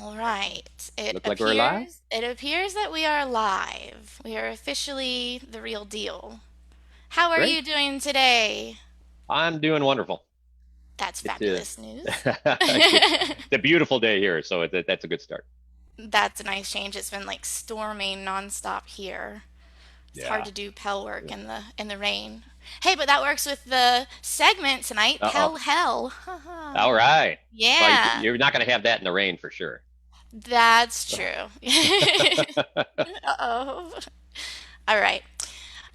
All right. Look like we're live. It appears that we are live. We are officially the real deal. How are Great. you doing today? I'm doing wonderful. That's It's a fabulous news. it's a beautiful day here, so that's a good start. That's a nice change. It's been like storming nonstop here. It's hard Yeah. to do Pell work in the rain. Hey, but that works with the segment tonight, Uh-oh. Pell Hell. All right. Well, Yeah, you're not going to have that in the rain for sure. that's So. true. Uh-oh. All right.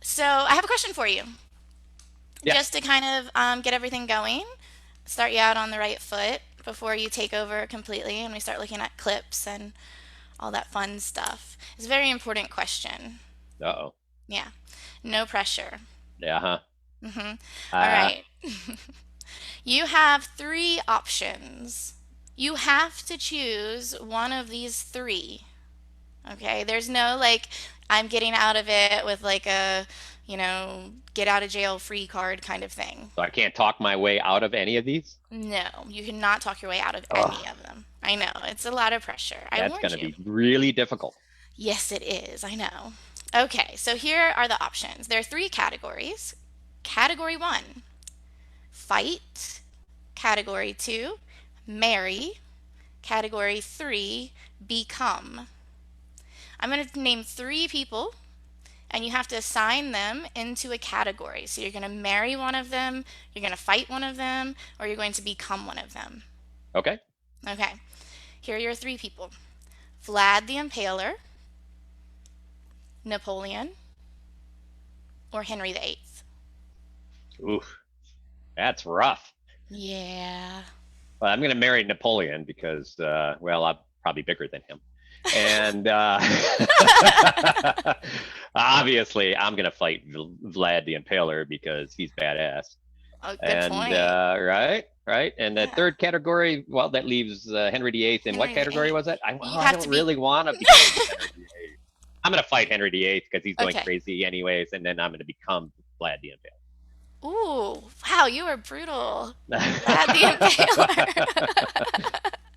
So I have a question for you. Yeah. Just to kind of get everything going, start you out on the right foot before you take over completely and we start looking at clips and all that fun stuff. It's a very important question. Uh-oh. Yeah, no pressure. Yeah. Huh. All Uh, right. You have three options. You have to choose one of these three. Okay, there's no like I'm getting out of it with like a, get out of jail free card kind of thing. so I can't talk my way out of any of these. No, you cannot talk your way out of any Oh, of them. I know, it's a lot of pressure. I that's going warned to you. be really difficult. Yes, it is. I know. Okay, so here are the options. There are three categories. Category one, fight. Category two, marry. Category three, become. I'm going to name three people and you have to assign them into a category. So you're going to marry one of them, you're going to fight one of them, or you're going to become one of them. Okay. Okay, here are your three people: Vlad the Impaler, Napoleon, or Henry VIII. Ooh, that's rough. Yeah. Well, I'm going to marry Napoleon because, well, I'm probably bigger than him. And obviously, I'm going to fight Vlad the Impaler because he's badass. Oh, good And point. right. And the Yeah. third category, well, that leaves Henry VIII. In what Henry category VIII. was that? You I have to don't be. really want to become Henry VIII. I'm going to fight Henry VIII because he's going Okay. crazy anyways, and then I'm going to become Vlad the Ooh, wow, you were brutal. Vlad the Impaler. Impaler.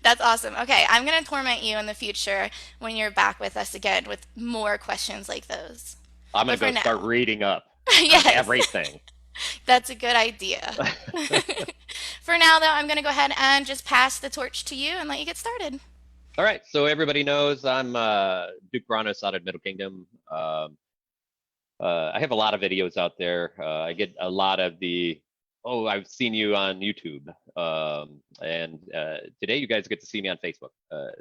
That's awesome. Okay, I'm going to torment you in the future when you're back with us again with more questions like those. I'm going But to for go start now, reading up on yes, everything. that's a good idea. For now, though, I'm going to go ahead and just pass the torch to you and let you get started. All right, so everybody knows I'm Duke Brannos out of Middle Kingdom. I have a lot of videos out there. I get a lot of oh, I've seen you on YouTube. And today you guys get to see me on Facebook.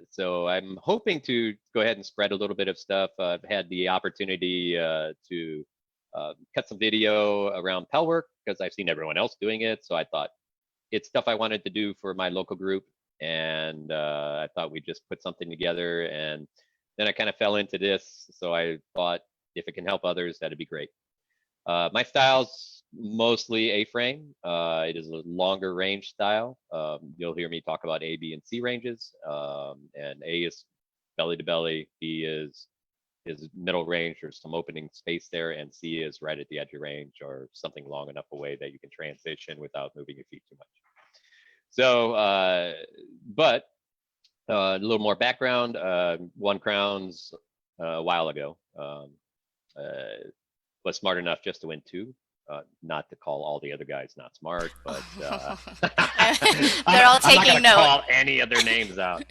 So I'm hoping to go ahead and spread a little bit of stuff. I've had the opportunity to cut some video around Pell work because I've seen everyone else doing it. So I thought it's stuff I wanted to do for my local group. And I thought we'd just put something together. And then I kind of fell into this. So I thought if it can help others, that'd be great. My style's mostly A-frame. It is a longer range style. You'll hear me talk about A, B, and C ranges. And A is belly to belly. B is middle range. There's some opening space there, and C is right at the edge of range or something long enough away that you can transition without moving your feet too much. So, but a little more background. Won crowns a while ago. Was smart enough just to win two. Not to call all the other guys not smart, but They're all I'm not taking going to note. call any of their names out.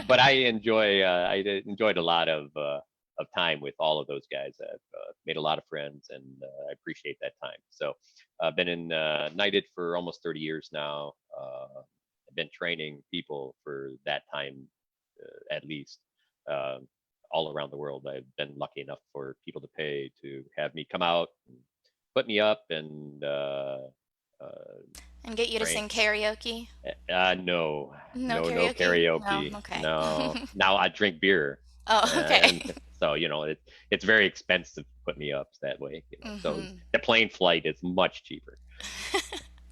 But I enjoyed a lot of time with all of those guys. I've made a lot of friends, and I appreciate that time. So I've been in Knighted for almost 30 years now. I've been training people for that time, at least. Uh, all around the world. I've been lucky enough for people to pay to have me come out and put me up and uh, And get you to train. sing karaoke? No, No no karaoke? No, karaoke. okay. No, now I drink beer, Oh, and okay. so it's very expensive to put me up that way. So Hmm. the plane flight is much cheaper.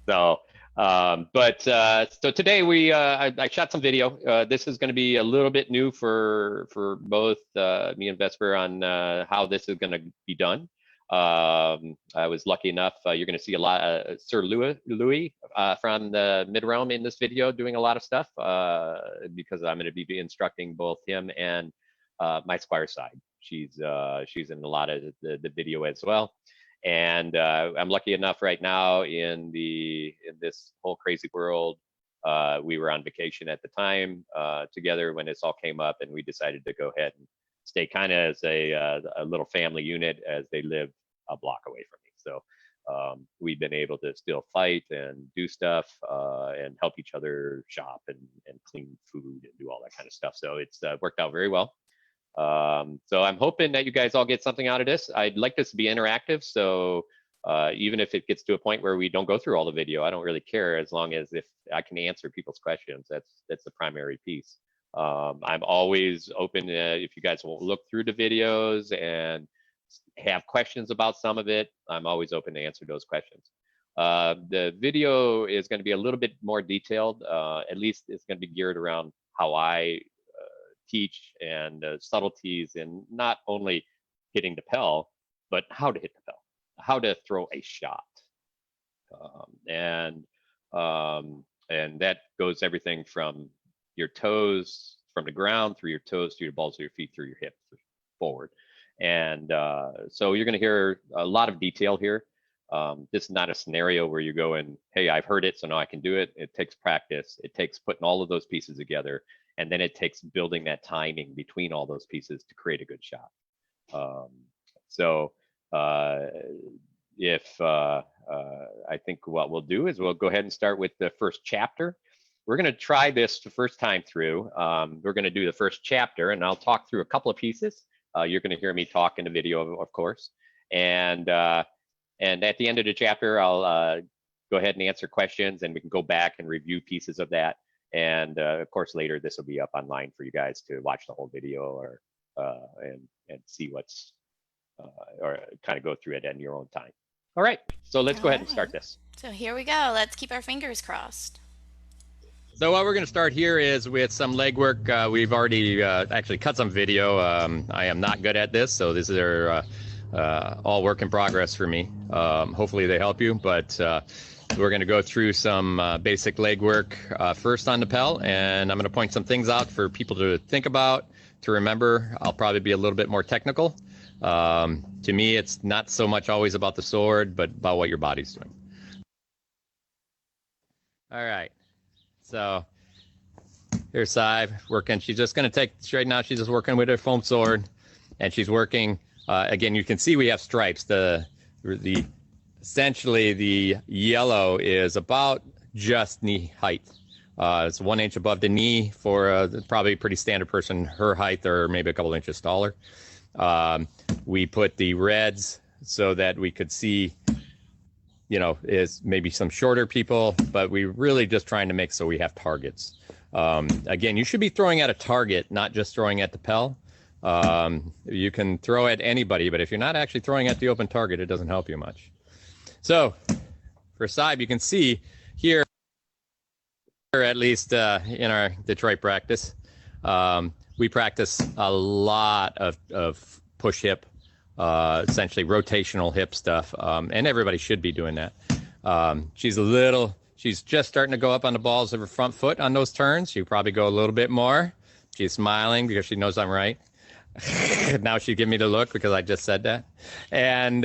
So, so today I shot some video. This is going to be a little bit new for both me and Vesper on how this is going to be done. I was lucky enough, you're going to see a lot Sir Louis from the mid-realm in this video doing a lot of stuff because I'm going to be instructing both him and my squire side. She's in a lot of the video as well. And I'm lucky enough right now in this whole crazy world. We were on vacation at the time together when this all came up, and we decided to go ahead and stay kind of as a little family unit as they live a block away from me. So we've been able to still fight and do stuff and help each other shop and clean food and do all that kind of stuff. So it's worked out very well. So I'm hoping that you guys all get something out of this. I'd like this to be interactive. So even if it gets to a point where we don't go through all the video, I don't really care, as long as if I can answer people's questions. That's the primary piece. I'm always open if you guys will look through the videos and have questions about some of it. I'm always open to answer those questions. The video is going to be a little bit more detailed. At least it's going to be geared around how I teach and subtleties in not only hitting the Pell, but how to hit the Pell, how to throw a shot. And that goes everything from your toes, from the ground, through your toes, through your balls of your feet, through your hips, forward. And so you're going to hear a lot of detail here. This is not a scenario where you go and, hey, I've heard it, so now I can do it. It takes practice. It takes putting all of those pieces together. And then it takes building that timing between all those pieces to create a good shot. I think what we'll do is we'll go ahead and start with the first chapter. We're going to try this the first time through. We're going to do the first chapter, and I'll talk through a couple of pieces. You're going to hear me talk in the video, of course. And at the end of the chapter, I'll go ahead and answer questions, and we can go back and review pieces of that. And of course, later this will be up online for you guys to watch the whole video or and see what's or kind of go through it in your own time. All right, so let's go ahead and start this. So here we go. Let's keep our fingers crossed. So what we're going to start here is with some legwork. We've already actually cut some video. I am not good at this, so this is all work in progress for me. Hopefully they help you, but we're going to go through some basic legwork first on the Pell, and I'm going to point some things out for people to think about, to remember. I'll probably be a little bit more technical. To me, it's not so much always about the sword, but about what your body's doing. All right. So here's Sai working. She's just going to take, right now, she's just working with her foam sword, and she's working. Again, you can see we have stripes. Essentially, the yellow is about just knee height. It's 1 inch above the knee for probably a pretty standard person, her height, or maybe a couple inches taller. We put the reds so that we could see, is maybe some shorter people, but we're really just trying to make so we have targets. Again, you should be throwing at a target, not just throwing at the Pell. You can throw at anybody, but if you're not actually throwing at the open target, it doesn't help you much. So for Saib, you can see here, at least in our Detroit practice, we practice a lot of push hip, essentially rotational hip stuff, and everybody should be doing that. She's just starting to go up on the balls of her front foot on those turns. She'll probably go a little bit more. She's smiling because she knows I'm right. Now she'd give me the look because I just said that. And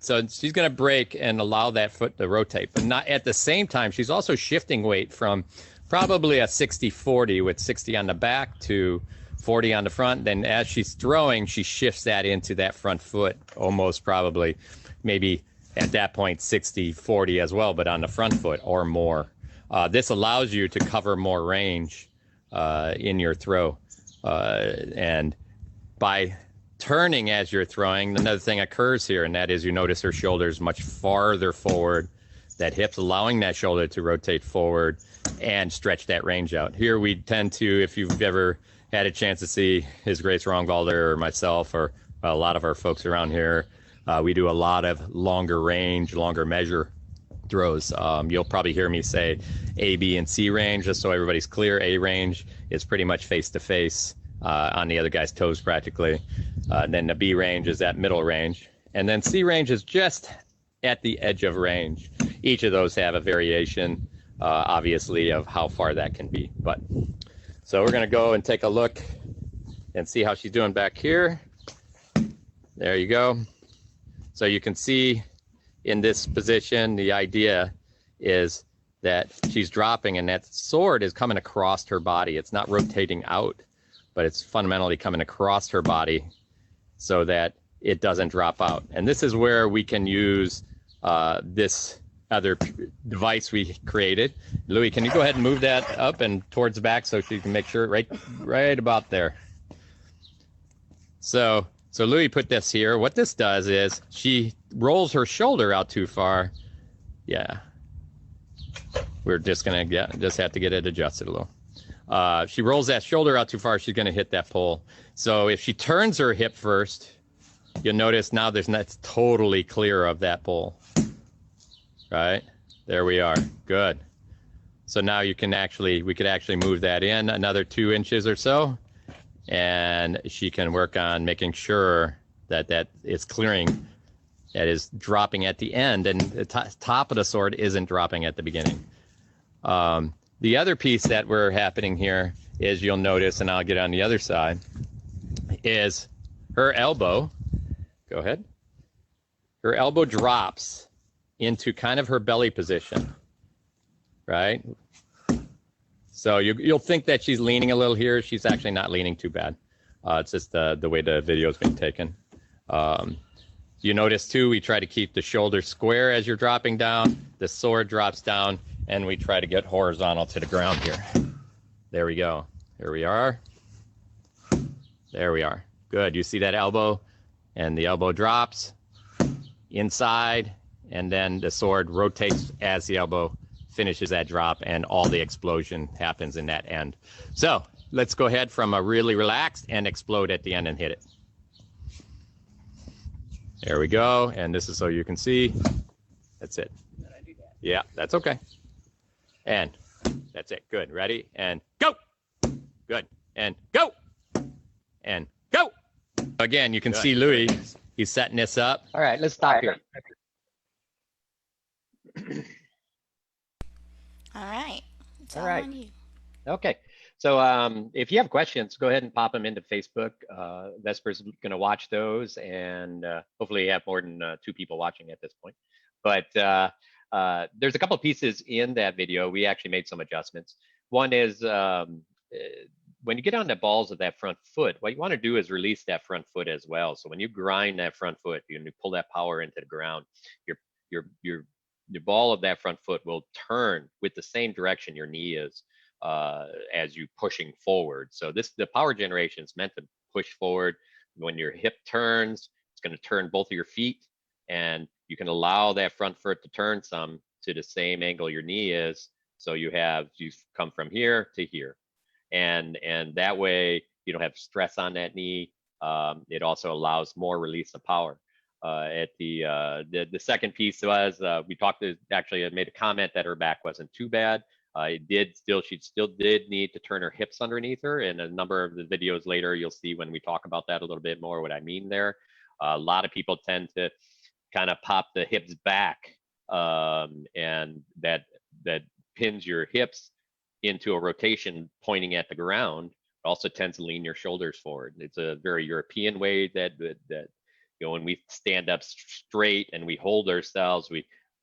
so she's going to break and allow that foot to rotate, but not at the same time. She's also shifting weight from probably a 60-40 with 60 on the back to 40 on the front. Then as she's throwing, she shifts that into that front foot, almost probably maybe at that point 60-40 as well, but on the front foot or more. This allows you to cover more range in your throw. And by turning as you're throwing, another thing occurs here, and that is you notice her shoulders much farther forward, that hip's allowing that shoulder to rotate forward and stretch that range out. Here we tend to, if you've ever had a chance to see His Grace Rongvalder or myself or a lot of our folks around here, we do a lot of longer range, longer measure throws. You'll probably hear me say A, B, and C range, just so everybody's clear. A range is pretty much face to face on the other guy's toes practically. Then the B range is that middle range. And then C range is just at the edge of range. Each of those have a variation, obviously, of how far that can be. But so we're going to go and take a look and see how she's doing back here. There you go. So you can see in this position, the idea is that she's dropping and that sword is coming across her body. It's not rotating out, but it's fundamentally coming across her body so that it doesn't drop out. And this is where we can use this other device we created. Louis, can you go ahead and move that up and towards the back so she can make sure right about there. So Louis put this here. What this does is she rolls her shoulder out too far. Yeah. We're just gonna have to get it adjusted a little. She rolls that shoulder out too far, she's gonna hit that pole. So if she turns her hip first, you'll notice now it's totally clear of that pole. Right? There we are. Good. So now we could actually move that in another 2 inches or so, and she can work on making sure that is clearing, that is dropping at the end, and the top of the sword isn't dropping at the beginning. The other piece that we're happening here is, you'll notice, and I'll get on the other side, is her elbow. Go ahead. Her elbow drops into kind of her belly position, right? So you'll think that she's leaning a little here. She's actually not leaning too bad. It's just the way the video's been taken. You notice too, we try to keep the shoulder square as you're dropping down. The sword drops down, and we try to get horizontal to the ground here. There we go. Here we are. There we are. Good. You see that elbow? And the elbow drops inside, and then the sword rotates as the elbow finishes that drop, and all the explosion happens in that end. So let's go ahead from a really relaxed and explode at the end and hit it. There we go. And this is so you can see. That's it. Yeah, that's okay. And that's it. Good. Ready? And go. Good. And go. And go. Again, you can see Louis. He's setting this up. All right, let's stop here. All right. It's All all right. on you. Okay. So if you have questions, go ahead and pop them into Facebook. Vesper's going to watch those, and hopefully you have more than 2 people watching at this point. But there's a couple of pieces in that video. We actually made some adjustments. One is when you get on the balls of that front foot, what you want to do is release that front foot as well. So when you grind that front foot, you pull that power into the ground, your ball of that front foot will turn with the same direction your knee is as you pushing forward. So the power generation is meant to push forward. When your hip turns, it's going to turn both of your feet, and you can allow that front foot to turn some to the same angle your knee is. So you come from here to here, and that way you don't have stress on that knee. It also allows more release of power. At the second piece was we talked to, actually I made a comment that her back wasn't too bad. She still did need to turn her hips underneath her, and a number of the videos later you'll see when we talk about that a little bit more what I mean there. A lot of people tend to kind of pop the hips back, and that pins your hips into a rotation pointing at the ground. It also tends to lean your shoulders forward. It's a very European way that when we stand up straight and we hold ourselves,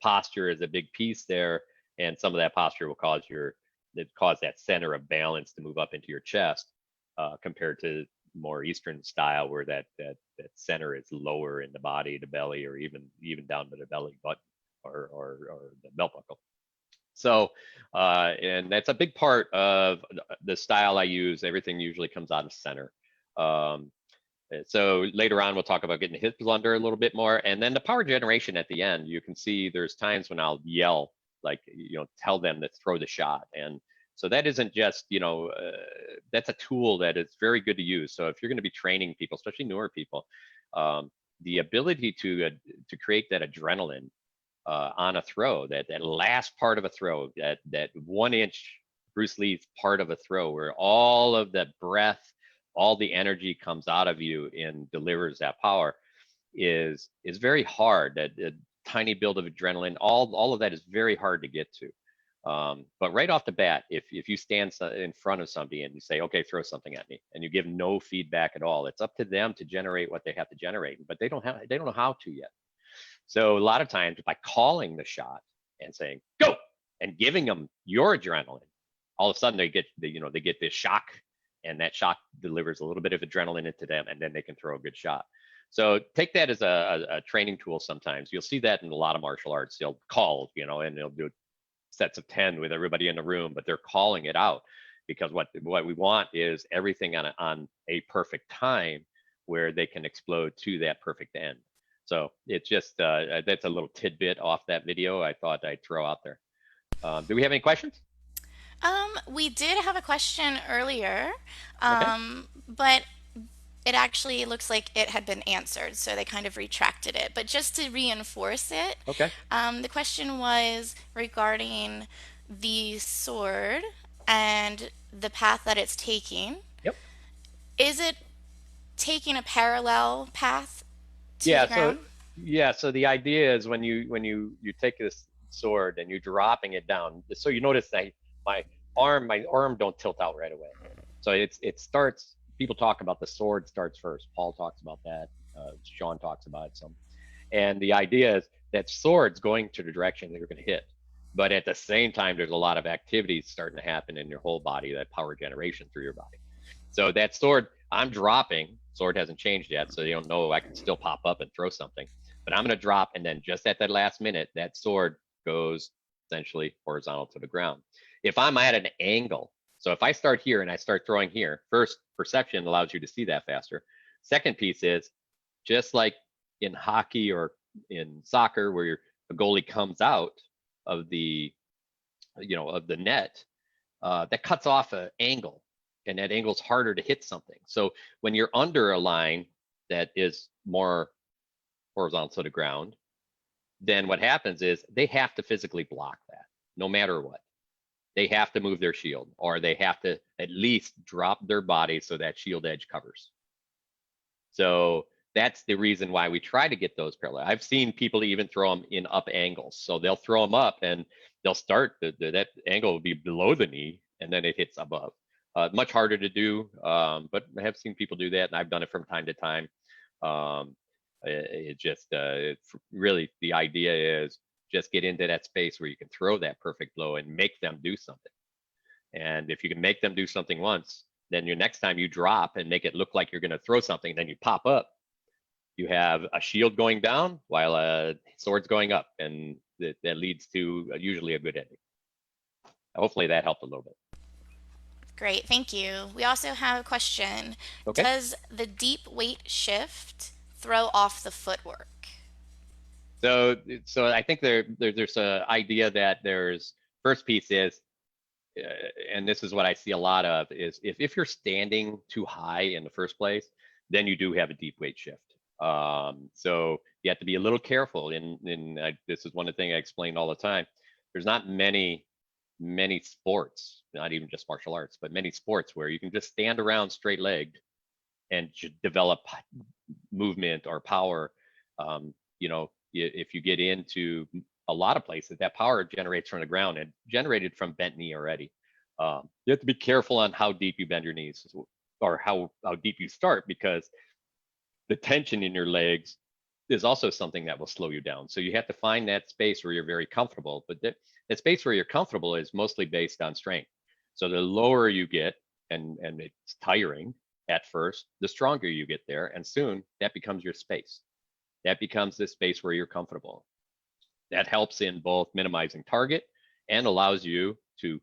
posture is a big piece there, and some of that posture will cause that center of balance to move up into your chest, compared to more Eastern style where that center is lower in the body, the belly, or even down to the belly button or the belt buckle. So, and that's a big part of the style I use. Everything usually comes out of center. So later on, we'll talk about getting the hips under a little bit more. And then the power generation at the end, you can see there's times when I'll yell, like, tell them to throw the shot. And so that isn't just, that's a tool that is very good to use. So if you're going to be training people, especially newer people, the ability to create that adrenaline on a throw, that last part of a throw, that 1 inch Bruce Lee's part of a throw, where all of the breath, all the energy comes out of you and delivers that power, is very hard. That tiny build of adrenaline, all of that is very hard to get to. But right off the bat, if you stand in front of somebody and you say, okay, throw something at me, and you give no feedback at all, it's up to them to generate what they have to generate, but they don't know how to yet. So a lot of times by calling the shot and saying, go, and giving them your adrenaline, all of a sudden they get this shock, and that shock delivers a little bit of adrenaline into them, and then they can throw a good shot. So take that as a training tool. Sometimes you'll see that in a lot of martial arts. They'll call, and they'll do sets of 10 with everybody in the room, but they're calling it out because what we want is everything on a perfect time where they can explode to that perfect end. So it's just that's a little tidbit off that video I thought I'd throw out there. Do we have any questions? We did have a question earlier, Okay. but it actually looks like it had been answered, so they kind of retracted it. But just to reinforce it, Okay. the question was regarding the sword and the path that it's taking. Yep. Is it taking a parallel path to the Yeah. So ground? yeah. So the idea is when you take this sword and you're dropping it down. So you notice that my arm don't tilt out right away. So it starts. People talk about the sword starts first. Paul talks about that. Sean talks about it some. And the idea is that sword's going to the direction that you're going to hit. But at the same time, there's a lot of activities starting to happen in your whole body, that power generation through your body. So that sword, I'm dropping. Sword hasn't changed yet, so you don't know. I can still pop up and throw something. But I'm going to drop, and then just at that last minute, that sword goes essentially horizontal to the ground. If I'm at an angle, so if I start here and I start throwing here, first, perception allows you to see that faster. Second piece is just like in hockey or in soccer, where the goalie comes out of the net, that cuts off an angle, and that angle's harder to hit something. So when you're under a line that is more horizontal to the ground, then what happens is they have to physically block that, no matter what. They have to move their shield, or they have to at least drop their body so that shield edge covers. So that's the reason why we try to get those parallel. I've seen people even throw them in up angles. So they'll throw them up and they'll start, that angle will be below the knee, and then it hits above. Much harder to do, but I have seen people do that, and I've done it from time to time. It's really, the idea is just get into that space where you can throw that perfect blow and make them do something. And if you can make them do something once, then your next time you drop and make it look like you're going to throw something, then you pop up. You have a shield going down while a sword's going up, and that leads to usually a good ending. Hopefully that helped a little bit. Great, thank you. We also have a question. Okay. Does the deep weight shift throw off the footwork? So I think there's an idea that there's, first piece is, and this is what I see a lot of, is if you're standing too high in the first place, then you do have a deep weight shift. So you have to be a little careful. This is one of the things I explain all the time. There's not many sports, not even just martial arts, but many sports where you can just stand around straight-legged and develop movement or power. If you get into a lot of places, that power generates from the ground and generated from bent knee already. You have to be careful on how deep you bend your knees, or how deep you start, because the tension in your legs is also something that will slow you down. So you have to find that space where you're very comfortable, but that space where you're comfortable is mostly based on strength. So the lower you get, and it's tiring at first, the stronger you get there, and soon that becomes your space. That becomes the space where you're comfortable. That helps in both minimizing target and allows you to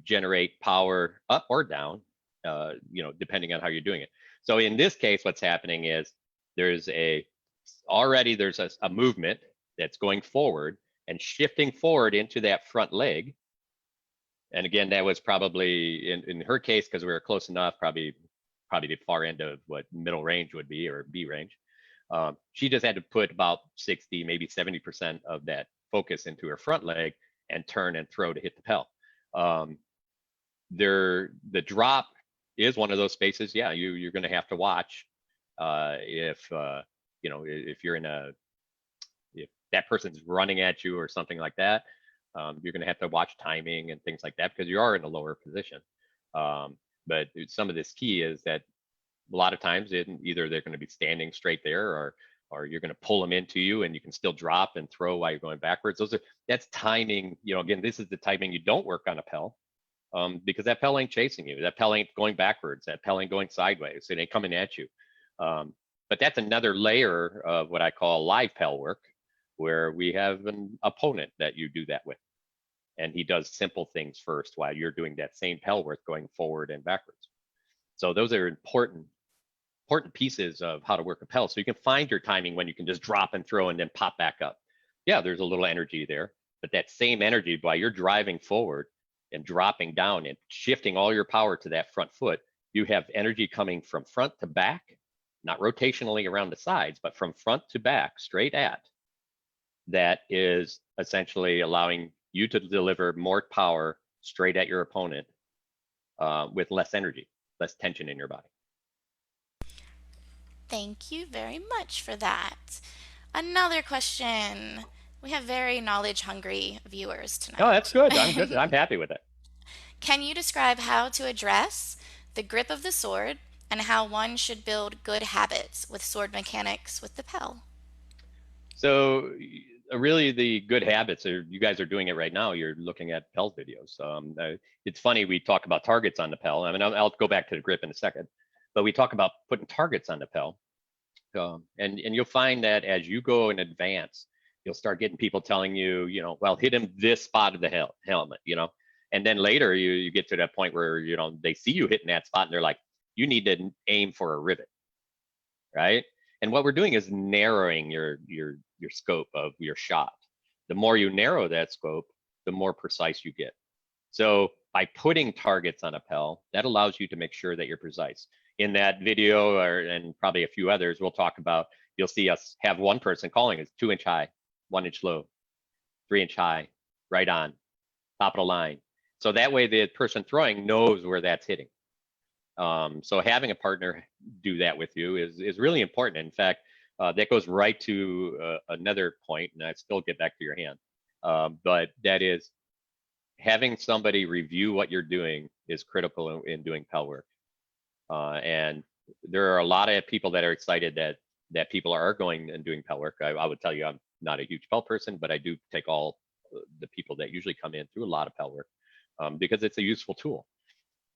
generate power up or down, depending on how you're doing it. So in this case, what's happening is there's already a movement that's going forward and shifting forward into that front leg. And again, that was probably in her case, because we were close enough, probably the far end of what middle range would be, or B range. She just had to put about 60, maybe 70% of that focus into her front leg and turn and throw to hit the Pell. The drop is one of those spaces. Yeah, you're going to have to watch. If if you're if that person's running at you or something like that, you're going to have to watch timing and things like that because you are in a lower position. But some of this key is that a lot of times either they're going to be standing straight there, or you're going to pull them into you and you can still drop and throw while you're going backwards. That's timing. Again, this is the timing you don't work on a Pell, because that Pell ain't chasing you. That Pell ain't going backwards. That Pell ain't going sideways. It ain't coming at you. But that's another layer of what I call live Pell work, where we have an opponent that you do that with. And he does simple things first while you're doing that same Pell work going forward and backwards. So those are important pieces of how to work a Pell. So you can find your timing when you can just drop and throw and then pop back up. Yeah, there's a little energy there, but that same energy while you're driving forward and dropping down and shifting all your power to that front foot, you have energy coming from front to back, not rotationally around the sides, but from front to back, straight at. That is essentially allowing you to deliver more power straight at your opponent with less energy, less tension in your body. Thank you very much for that. Another question. We have very knowledge hungry viewers tonight. Oh, that's good. I'm good. I'm happy with it. Can you describe how to address the grip of the sword and how one should build good habits with sword mechanics with the Pell? So really the good habits are, you guys are doing it right now. You're looking at Pell videos. It's funny, we talk about targets on the Pell. I mean, I'll go back to the grip in a second, but we talk about putting targets on the Pell. And you'll find that as you go in advance, you'll start getting people telling you, well, hit him this spot of the helmet, and then later you get to that point where, they see you hitting that spot and they're like, you need to aim for a rivet, right? And what we're doing is narrowing your scope of your shot. The more you narrow that scope, the more precise you get. So by putting targets on a Pell, that allows you to make sure that you're precise. In that video, and probably a few others, we'll talk about, you'll see us have one person calling us 2 inch high, 1 inch low, 3 inch high, right on, top of the line. So that way the person throwing knows where that's hitting. So having a partner do that with you is really important. In fact, that goes right to another point, and I still get back to your hand. But that is, having somebody review what you're doing is critical in doing Pell work. And there are a lot of people that are excited that people are going and doing Pell work. I would tell you, I'm not a huge Pell person, but I do take all the people that usually come in through a lot of Pell work because it's a useful tool.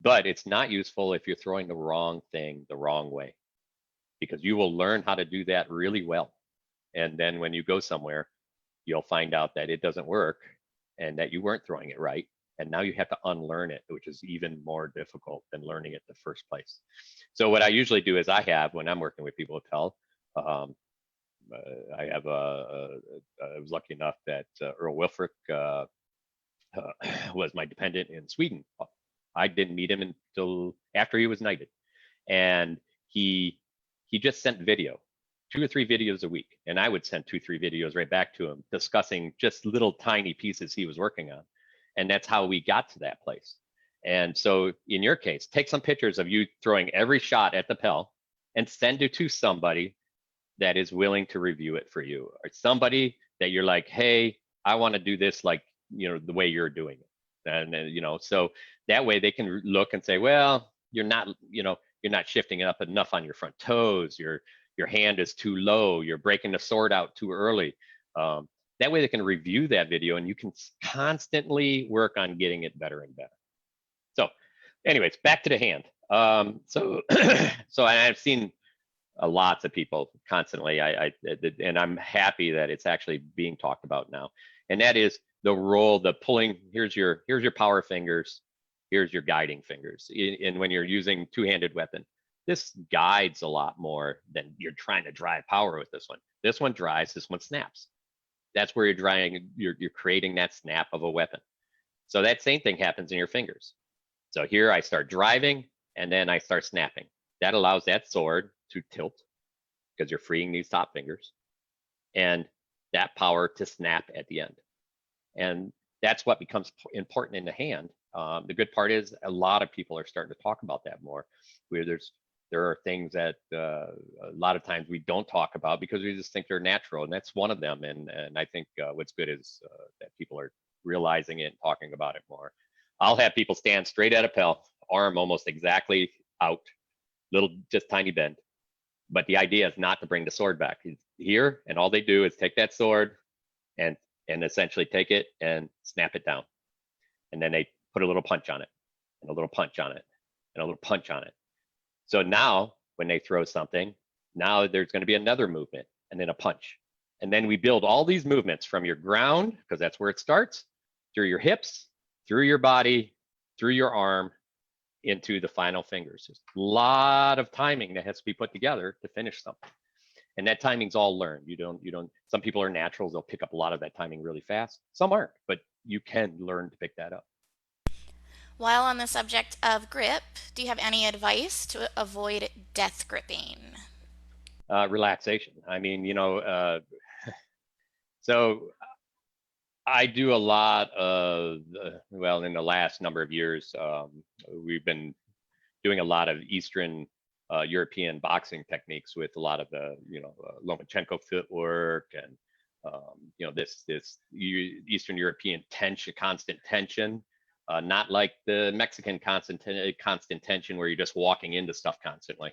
But it's not useful if you're throwing the wrong thing the wrong way, because you will learn how to do that really well. And then when you go somewhere, you'll find out that it doesn't work and that you weren't throwing it right. And now you have to unlearn it, which is even more difficult than learning it in the first place. So what I usually do is when I'm working with people with Pell, I was lucky enough that Earl Wilfrick was my dependent in Sweden. I didn't meet him until after he was knighted. And he just sent video, 2 or 3 videos a week. And I would send 2 or 3 videos right back to him discussing just little tiny pieces he was working on. And that's how we got to that place. And so in your case, take some pictures of you throwing every shot at the Pell and send it to somebody that is willing to review it for you, or somebody that you're like, hey, I want to do this like, the way you're doing it. And, so that way they can look and say, well, you're not shifting it up enough on your front toes. Your hand is too low. You're breaking the sword out too early. That way they can review that video and you can constantly work on getting it better and better. So anyways, back to the hand. So I've seen lots of people constantly, and I'm happy that it's actually being talked about now. And that is the role, the pulling, here's your power fingers, here's your guiding fingers. And when you're using two-handed weapon, this guides a lot more than you're trying to drive power with this one. This one drives, this one snaps. That's where you're creating that snap of a weapon. So that same thing happens in your fingers. So here I start driving and then I start snapping. That allows that sword to tilt because you're freeing these top fingers and that power to snap at the end. And that's what becomes important in the hand. The good part is a lot of people are starting to talk about that more, where there's There are things that a lot of times we don't talk about because we just think they're natural, and that's one of them. And I think what's good is that people are realizing it and talking about it more. I'll have people stand straight at a Pell, arm almost exactly out, little just tiny bend. But the idea is not to bring the sword back. It's here, and all they do is take that sword and essentially take it and snap it down. And then they put a little punch on it, and a little punch on it, and a little punch on it. So now when they throw something, now there's going to be another movement and then a punch. And then we build all these movements from your ground, because that's where it starts, through your hips, through your body, through your arm, into the final fingers. There's a lot of timing that has to be put together to finish something. And that timing's all learned. You don't, some people are naturals, they'll pick up a lot of that timing really fast. Some aren't, but you can learn to pick that up. While on the subject of grip, do you have any advice to avoid death gripping? Relaxation. I mean, so I do a lot of, well, in the last number of years, we've been doing a lot of Eastern European boxing techniques with a lot of the, Lomachenko footwork and, this Eastern European tension, constant tension. Not like the Mexican constant tension where you're just walking into stuff constantly,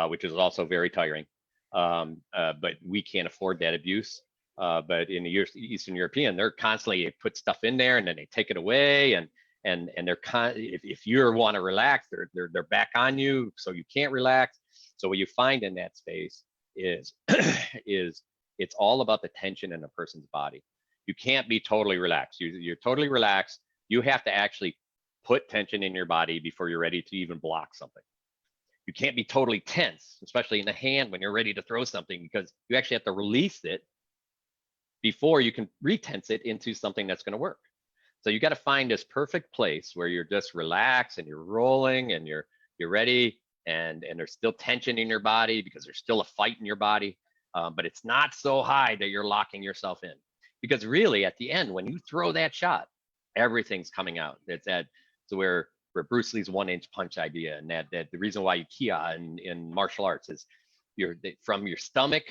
which is also very tiring. But we can't afford that abuse. But in the Eastern European, they're constantly put stuff in there and then they take it away, and they're if you want to relax, they're back on you, so you can't relax. So what you find in that space is it's all about the tension in a person's body. You can't be totally relaxed. You're totally relaxed. You have to actually put tension in your body before you're ready to even block something. You can't be totally tense, especially in the hand when you're ready to throw something, because you actually have to release it before you can retense it into something that's going to work. So you got to find this perfect place where you're just relaxed and you're rolling and you're ready, and there's still tension in your body because there's still a fight in your body, but it's not so high that you're locking yourself in. Because really, at the end, when you throw that shot, everything's coming out. So where Bruce Lee's 1-inch punch idea, and that the reason why you kia in martial arts is from your stomach,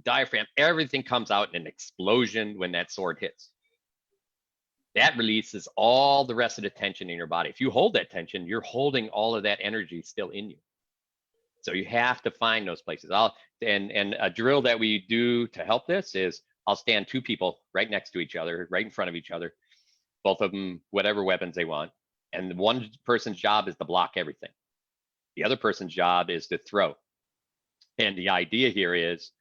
diaphragm, everything comes out in an explosion when that sword hits. That releases all the rest of the tension in your body. If you hold that tension, you're holding all of that energy still in you. So you have to find those places. And a drill that we do to help this is I'll stand two people right next to each other, right in front of each other, both of them whatever weapons they want. And one person's job is to block everything. The other person's job is to throw. And the idea here is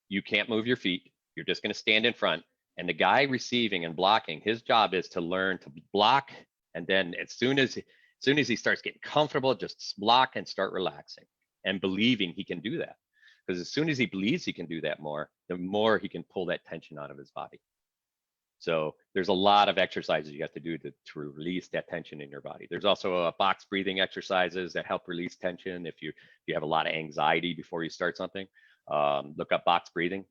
you can't move your feet. You're just going to stand in front. And the guy receiving and blocking, his job is to learn to block. And then as soon as he starts getting comfortable, just block and start relaxing and believing he can do that. Because as soon as he believes he can do that more, the more he can pull that tension out of his body. So there's a lot of exercises you have to do to release that tension in your body. There's also box breathing exercises that help release tension. If you have a lot of anxiety before you start something, look up box breathing.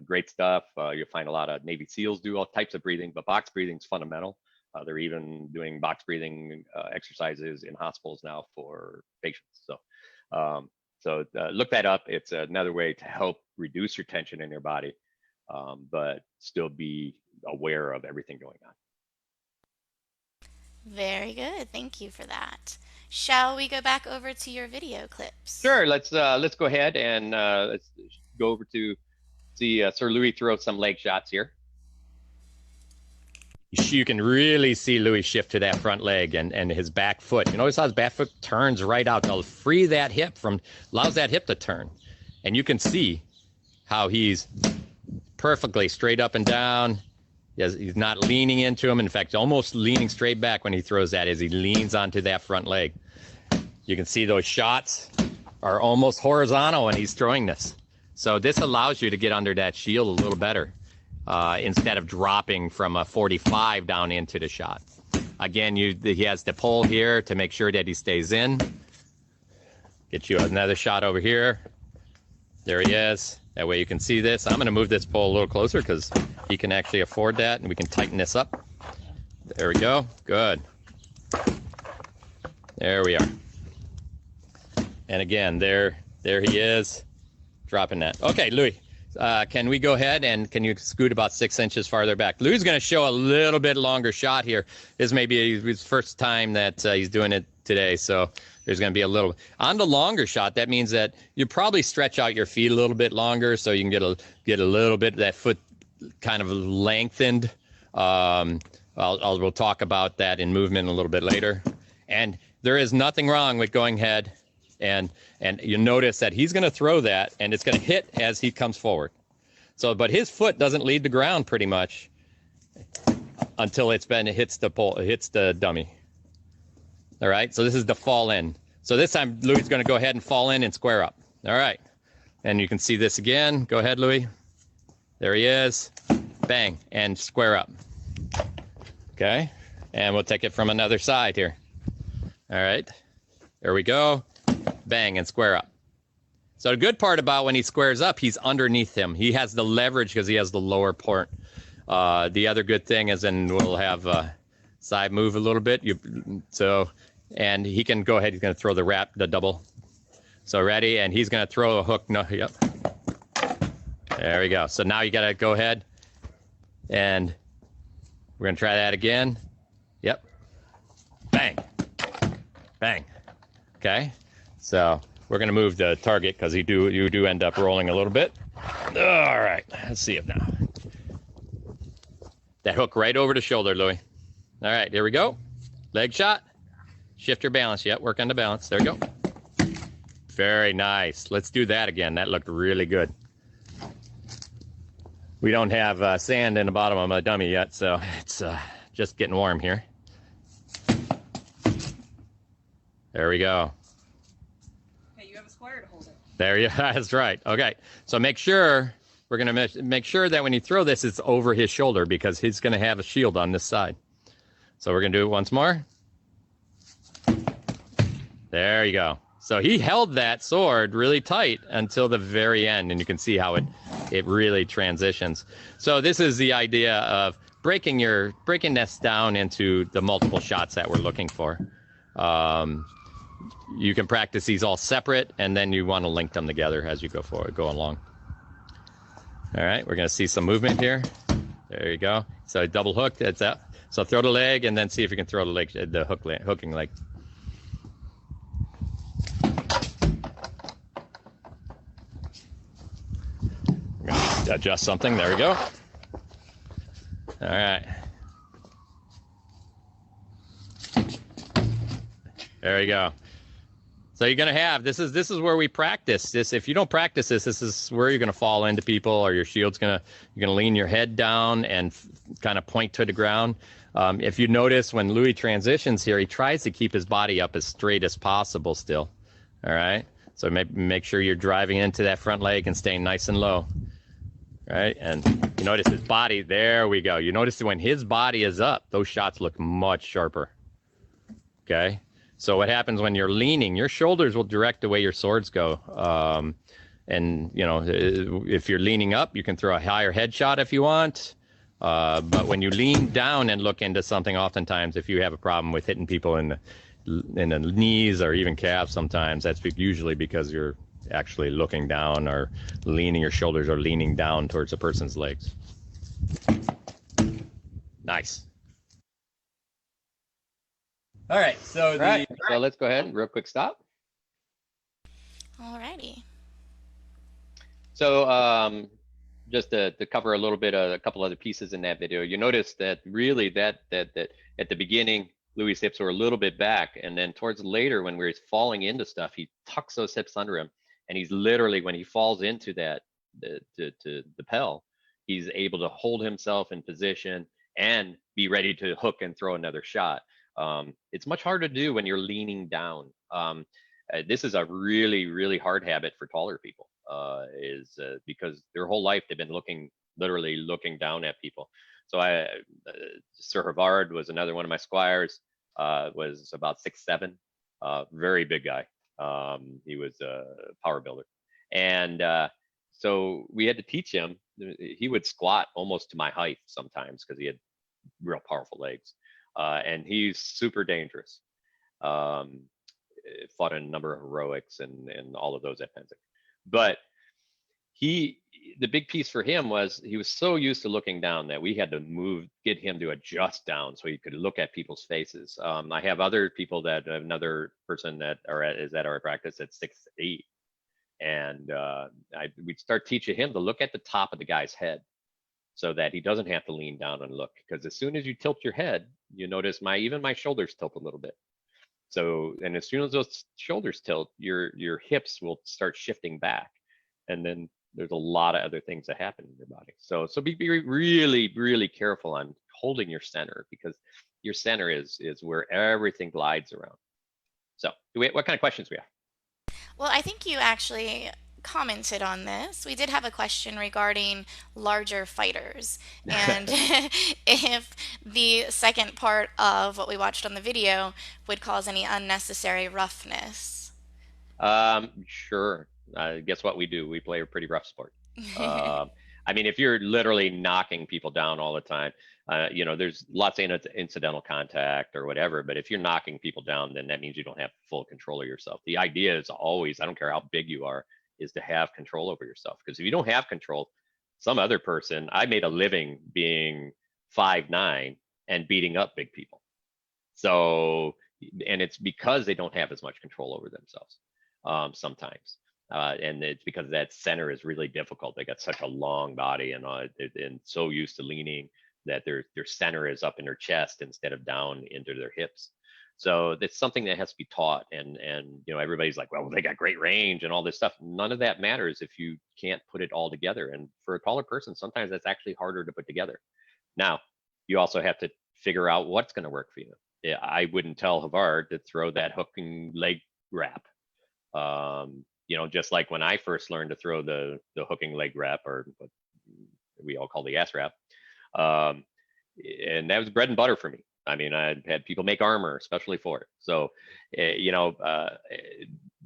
Great stuff. You'll find a lot of Navy SEALs do all types of breathing, but box breathing is fundamental. They're even doing box breathing exercises in hospitals now for patients. So look that up. It's another way to help reduce your tension in your body, but still be aware of everything going on. Very good. Thank you for that. Shall we go back over to your video clips? Sure. Let's go ahead and let's go over to see Sir Louis throw some leg shots here. You can really see Louis shift to that front leg and his back foot. You notice how his back foot turns right out. They'll free that hip allows that hip to turn. And you can see how he's perfectly straight up and down. He's not leaning into him. In fact, almost leaning straight back when he throws that as he leans onto that front leg. You can see those shots are almost horizontal when he's throwing this. So this allows you to get under that shield a little better instead of dropping from a 45 down into the shot. Again, he has the pull here to make sure that he stays in. Get you another shot over here. There he is. That way you can see this. I'm going to move this pole a little closer because he can actually afford that, and we can tighten this up. There we go. Good. There we are. And again, there he is, dropping that. Okay, Louis, can we go ahead and can you scoot about 6 inches farther back? Louis is going to show a little bit longer shot here. This may be his first time that he's doing it today, so there's going to be a little on the longer shot. That means that you probably stretch out your feet a little bit longer, so you can get a little bit of that foot kind of lengthened. We'll talk about that in movement a little bit later. And there is nothing wrong with going ahead and you notice that he's going to throw that and it's going to hit as he comes forward. So, but his foot doesn't leave the ground pretty much until it hits the pole, it hits the dummy. All right. So this is the fall in. So this time Louis is going to go ahead and fall in and square up. All right. And you can see this again. Go ahead, Louis. There he is. Bang, and square up. Okay. And we'll take it from another side here. All right. There we go. Bang, and square up. So the good part about when he squares up, he's underneath him. He has the leverage because he has the lower port. The other good thing is, and we'll have side move a little bit. And he can go ahead. He's going to throw the double. So ready, and he's going to throw a hook. No, yep. There we go. So now you got to go ahead, and we're going to try that again. Yep. Bang. Bang. Okay. So we're going to move the target because you do end up rolling a little bit. All right. Let's see it now. That hook right over the shoulder, Louis. All right. Here we go. Leg shot. Shift your balance. Yep. Work on the balance. There we go. Very nice. Let's do that again. That looked really good. We don't have sand in the bottom of my dummy yet, so it's just getting warm here. There we go. Okay, you have a square to hold it. There you that's right. Okay. So make sure we're going to make sure that when you throw this, it's over his shoulder because he's going to have a shield on this side. So we're going to do it once more. There you go. So he held that sword really tight until the very end, and you can see how it really transitions. So this is the idea of breaking this down into the multiple shots that we're looking for. You can practice these all separate, and then you want to link them together as you go along. All right, we're going to see some movement here. There you go. So double hook. That's that. So throw the leg, and then see if you can throw the hooking leg. Adjust something. There we go. All right. There you go. So you're going to have this is where we practice this. If you don't practice this is where you're going to fall into people, or your shield's you're going to lean your head down and kind of point to the ground. If you notice when Louis transitions here, he tries to keep his body up as straight as possible still. All right. So make sure you're driving into that front leg and staying nice and low. Right, and you notice his body. There we go. You notice when his body is up, those shots look much sharper. Okay, so what happens when you're leaning? Your shoulders will direct the way your swords go. And you know, if you're leaning up, you can throw a higher headshot if you want. But when you lean down and look into something, oftentimes, if you have a problem with hitting people in the knees or even calves, sometimes that's usually because you're actually looking down or leaning, your shoulders are leaning down towards a person's legs. Nice. All right, so so let's go ahead, real quick stop. Alrighty. So just to cover a little bit of a couple other pieces in that video, you notice that really that at the beginning, Louis' hips were a little bit back, and then towards later when we're falling into stuff, he tucks those hips under him. And he's literally, when he falls into that, to the Pell, he's able to hold himself in position and be ready to hook and throw another shot. It's much harder to do when you're leaning down. This is a really, really hard habit for taller people, because their whole life they've been literally looking down at people. So Sir Havard was another one of my squires, was about 6'7", very big guy. He was a power builder, and so we had to teach him. He would squat almost to my height sometimes because he had real powerful legs, and he's super dangerous. fought in a number of heroics and all of those at Pennsic. But the big piece for him was he was so used to looking down that we had to get him to adjust down so he could look at people's faces. I have other people another person that is at our practice at 6'8", and we'd start teaching him to look at the top of the guy's head so that he doesn't have to lean down and look. Because as soon as you tilt your head, you notice even my shoulders tilt a little bit. So, and as soon as those shoulders tilt, your hips will start shifting back, and then there's a lot of other things that happen in your body. So be really, really careful on holding your center, because your center is where everything glides around. So what kind of questions we have? Well, I think you actually commented on this. We did have a question regarding larger fighters, and if the second part of what we watched on the video would cause any unnecessary roughness. Sure. Guess what we do? We play a pretty rough sport. I mean, if you're literally knocking people down all the time, there's lots of incidental contact or whatever, but if you're knocking people down, then that means you don't have full control of yourself. The idea is always, I don't care how big you are, is to have control over yourself. Because if you don't have control, some other person, I made a living being 5'9" and beating up big people. So, and it's because they don't have as much control over themselves sometimes. And it's because that center is really difficult. They got such a long body and so used to leaning that their center is up in their chest instead of down into their hips. So it's something that has to be taught. And everybody's like, well, they got great range and all this stuff. None of that matters if you can't put it all together. And for a taller person, sometimes that's actually harder to put together. Now, you also have to figure out what's going to work for you. I wouldn't tell Havard to throw that hooking leg wrap. Just like when I first learned to throw the hooking leg wrap, or what we all call the ass wrap, and that was bread and butter for me. I mean, I had people make armor especially for it. So,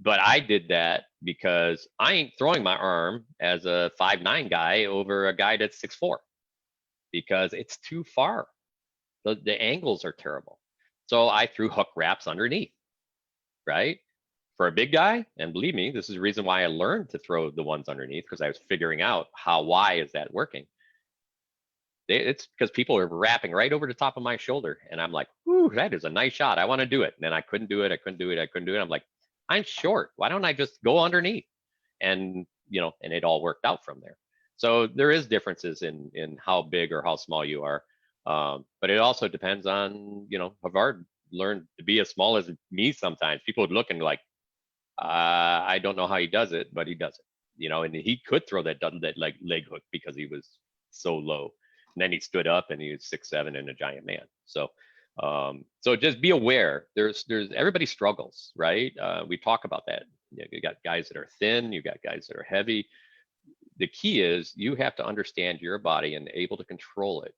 but I did that because I ain't throwing my arm as a 5'9" guy over a guy that's 6'4", because it's too far. The angles are terrible. So I threw hook wraps underneath, right? For a big guy, and believe me, this is the reason why I learned to throw the ones underneath, because I was figuring out why is that working. It's because people are wrapping right over the top of my shoulder, and I'm like, "Ooh, that is a nice shot. I want to do it." And then I couldn't do it. I'm like, I'm short. Why don't I just go underneath? And and it all worked out from there. So there is differences in how big or how small you are, but it also depends on Havard learned to be as small as me. Sometimes people would look and like, I don't know how he does it, but he does it. And he could throw that leg hook because he was so low. And then he stood up and he was 6'7" and a giant man. So just be aware. There's everybody struggles, right? We talk about that. You got guys that are thin, you got guys that are heavy. The key is you have to understand your body and able to control it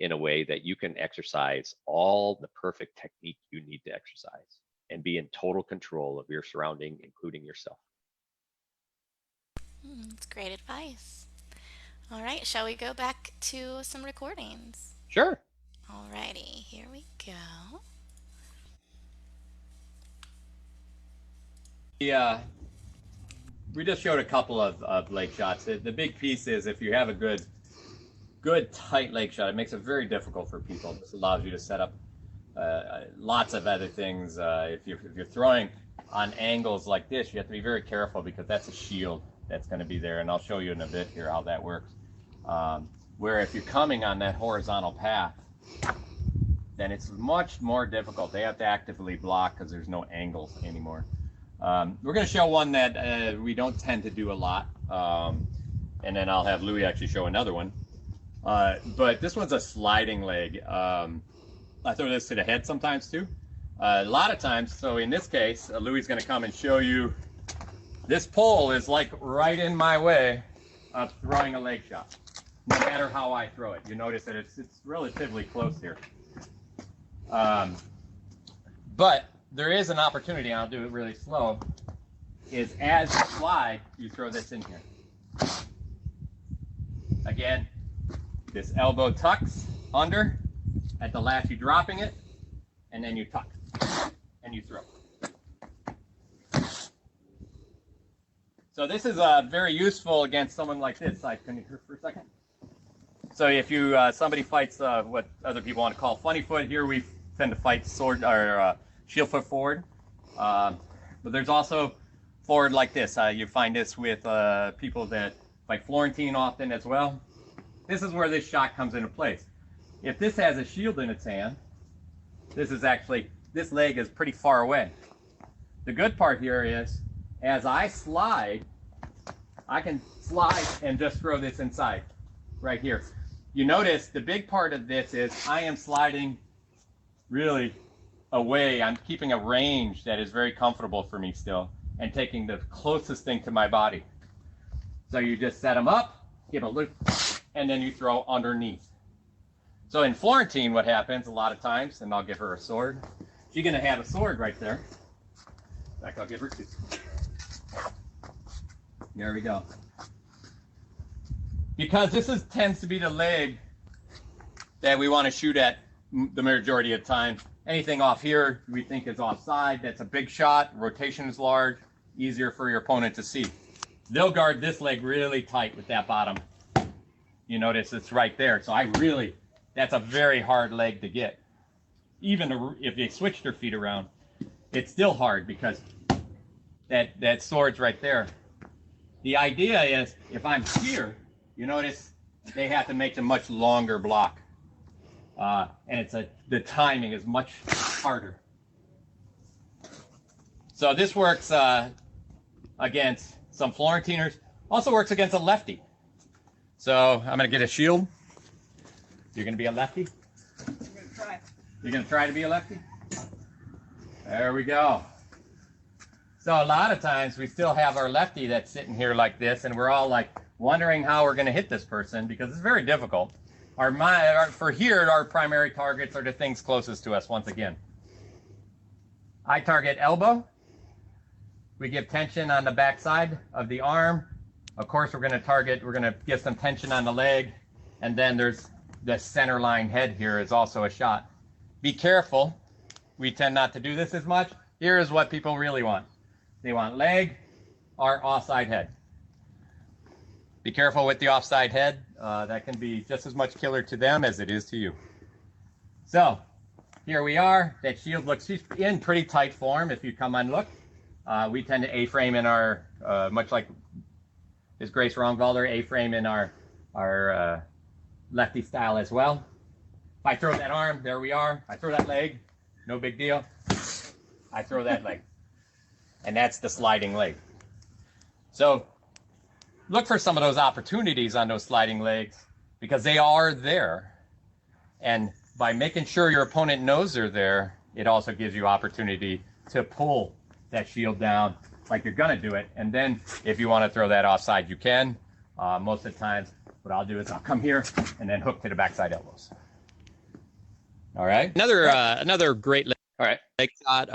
in a way that you can exercise all the perfect technique you need to exercise and be in total control of your surrounding, including yourself. That's great advice. All right, shall we go back to some recordings? Sure. Alrighty, here we go. Yeah, we just showed a couple of leg shots. The big piece is if you have a good tight leg shot, it makes it very difficult for people. This allows you to set up lots of other things. If you're throwing on angles like this, you have to be very careful because that's a shield that's going to be there, and I'll show you in a bit here how that works. Where if you're coming on that horizontal path, then it's much more difficult. They have to actively block because there's no angles anymore. We're going to show one that we don't tend to do a lot, and then I'll have Louis actually show another one. But this one's a sliding leg. I throw this to the head sometimes too. A lot of times, so in this case, Louis is going to come and show you. This pole is like right in my way of throwing a leg shot. No matter how I throw it, you notice that it's relatively close here. But there is an opportunity, and I'll do it really slow, is as you slide, you throw this in here. Again, this elbow tucks under, at the last you're dropping it, and then you tuck, and you throw. So this is very useful against someone like this. Can you hear for a second? So if you somebody fights what other people want to call funny foot, here we tend to fight sword or shield foot forward. But there's also forward like this. You find this with people that fight Florentine often as well. This is where this shot comes into place. If this has a shield in its hand, this leg is pretty far away. The good part here is, as I slide, I can slide and just throw this inside, right here. You notice the big part of this is I am sliding really away. I'm keeping a range that is very comfortable for me still, and taking the closest thing to my body. So you just set them up, give a loop, and then you throw underneath. So in Florentine, what happens a lot of times, and I'll give her a sword. She's going to have a sword right there. In fact, I'll give her two. There we go. Because this tends to be the leg that we want to shoot at the majority of the time. Anything off here we think is offside. That's a big shot. Rotation is large. Easier for your opponent to see. They'll guard this leg really tight with that bottom. You notice it's right there. So that's a very hard leg to get. Even if they switch their feet around, it's still hard because that sword's right there. The idea is if I'm here, you notice they have to make a much longer block. And the timing is much harder. So this works against some Florentiners. Also works against a lefty. So I'm going to get a shield. You're going to be a lefty? I'm gonna try. You're going to try to be a lefty? There we go. So a lot of times we still have our lefty that's sitting here like this, and we're all like wondering how we're going to hit this person because it's very difficult. For here, our primary targets are the things closest to us once again. I target elbow. We give tension on the back side of the arm. Of course, we're going to give some tension on the leg. And then there's the center line head here is also a shot. Be careful. We tend not to do this as much. Here is what people really want. They want leg or offside head. Be careful with the offside head. That can be just as much killer to them as it is to you. So here we are. That shield looks in pretty tight form if you come and look. We tend to A-frame in our, much like his Grace Rongvalder, A-frame in our lefty style as well. If I throw that arm, there we are. I throw that leg, no big deal. I throw that leg. And that's the sliding leg. So look for some of those opportunities on those sliding legs because they are there. And by making sure your opponent knows they're there, it also gives you opportunity to pull that shield down like you're gonna do it. And then if you want to throw that offside, you can. Most of the times, what I'll do is I'll come here and then hook to the backside elbows. All right. Another great leg, All right. leg shot.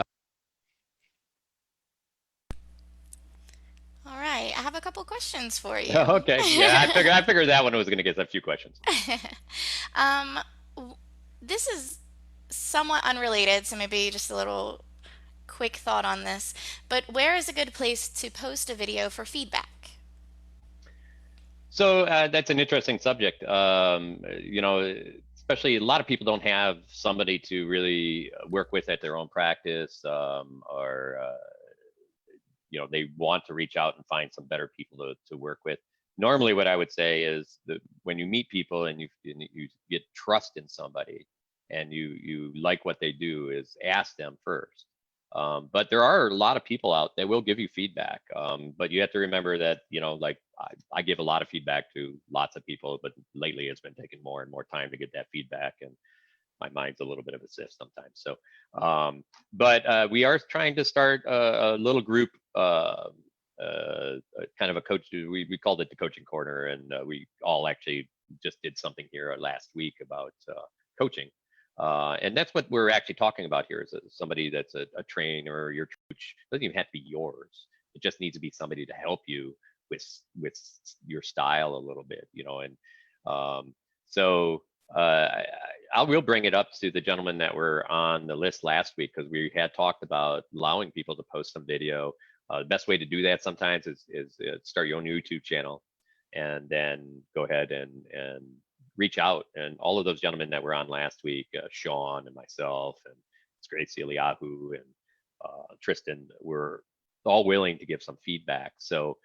All right, I have a couple questions for you. Okay. Yeah, I figured that one was going to get a few questions. This is somewhat unrelated, so maybe just a little quick thought on this. But where is a good place to post a video for feedback? So that's an interesting subject. You know, especially a lot of people don't have somebody to really work with at their own practice, or you know, they want to reach out and find some better people to work with. Normally, what I would say is that when you meet people and you get trust in somebody and you like what they do, is ask them first. But there are a lot of people out that will give you feedback. But you have to remember that, you know, like I give a lot of feedback to lots of people, but lately it's been taking more and more time to get that feedback, and my mind's a little bit of a sieve sometimes. So, but we are trying to start a little group, kind of a coach. We called it the Coaching Corner, and we all actually just did something here last week about coaching. And that's what we're actually talking about here, is somebody that's a trainer or your coach. It doesn't even have to be yours. It just needs to be somebody to help you with your style a little bit, you know. And so I will bring it up to the gentlemen that were on the list last week, because we had talked about allowing people to post some video The best way to do that sometimes is start your own YouTube channel, and then go ahead and reach out. And all of those gentlemen that were on last week, Sean and myself, and it's great, Eliyahu and Tristan, were all willing to give some feedback. So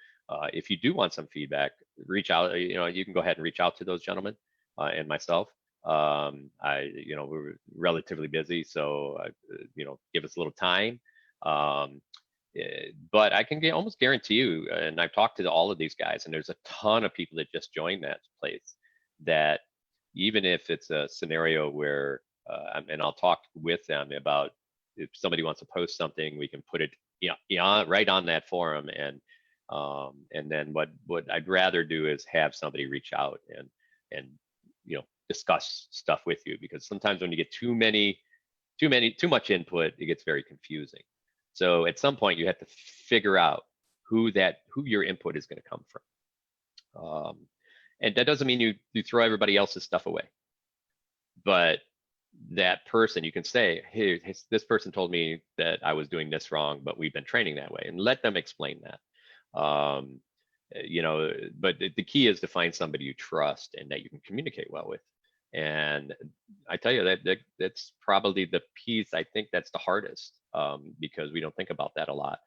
if you do want some feedback, reach out. You can go ahead and reach out to those gentlemen and myself. We're relatively busy, so give us a little time. But I can almost guarantee you, and I've talked to all of these guys, and there's a ton of people that just joined that place, that even if it's a scenario where, and I'll talk with them about, if somebody wants to post something, we can put it right on that forum. And then what I'd rather do is have somebody reach out and discuss stuff with you, because sometimes when you get too much input, it gets very confusing. So at some point you have to figure out who your input is going to come from. And that doesn't mean you throw everybody else's stuff away, but that person, you can say, hey, this person told me that I was doing this wrong, but we've been training that way, and let them explain that. But the key is to find somebody you trust and that you can communicate well with. And I tell you that's probably the piece, I think that's the hardest, because we don't think about that a lot.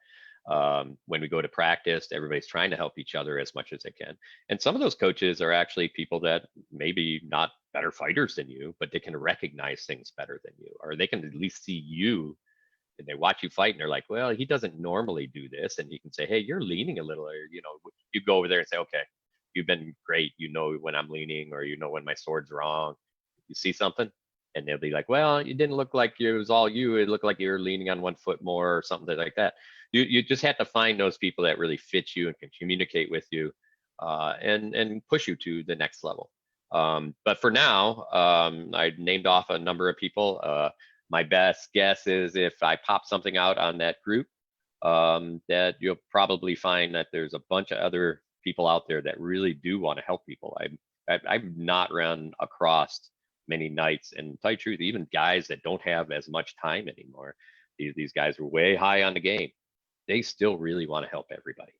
When we go to practice, everybody's trying to help each other as much as they can. And some of those coaches are actually people that maybe not better fighters than you, but they can recognize things better than you, or they can at least see you, and they watch you fight and they're like, well, he doesn't normally do this. And you can say, hey, you're leaning a little, or, you go over there and say, okay, you've been great. When I'm leaning, or when my sword's wrong. You see something? And they'll be like, well, you didn't look like it was all you. It looked like you were leaning on one foot more, or something like that. You just have to find those people that really fit you and can communicate with you, and push you to the next level. But for now, I named off a number of people. My best guess is if I pop something out on that group, that you'll probably find that there's a bunch of other people out there that really do want to help people. I've not run across many nights, and to tell you the truth, even guys that don't have as much time anymore, these guys are way high on the game. They still really want to help everybody.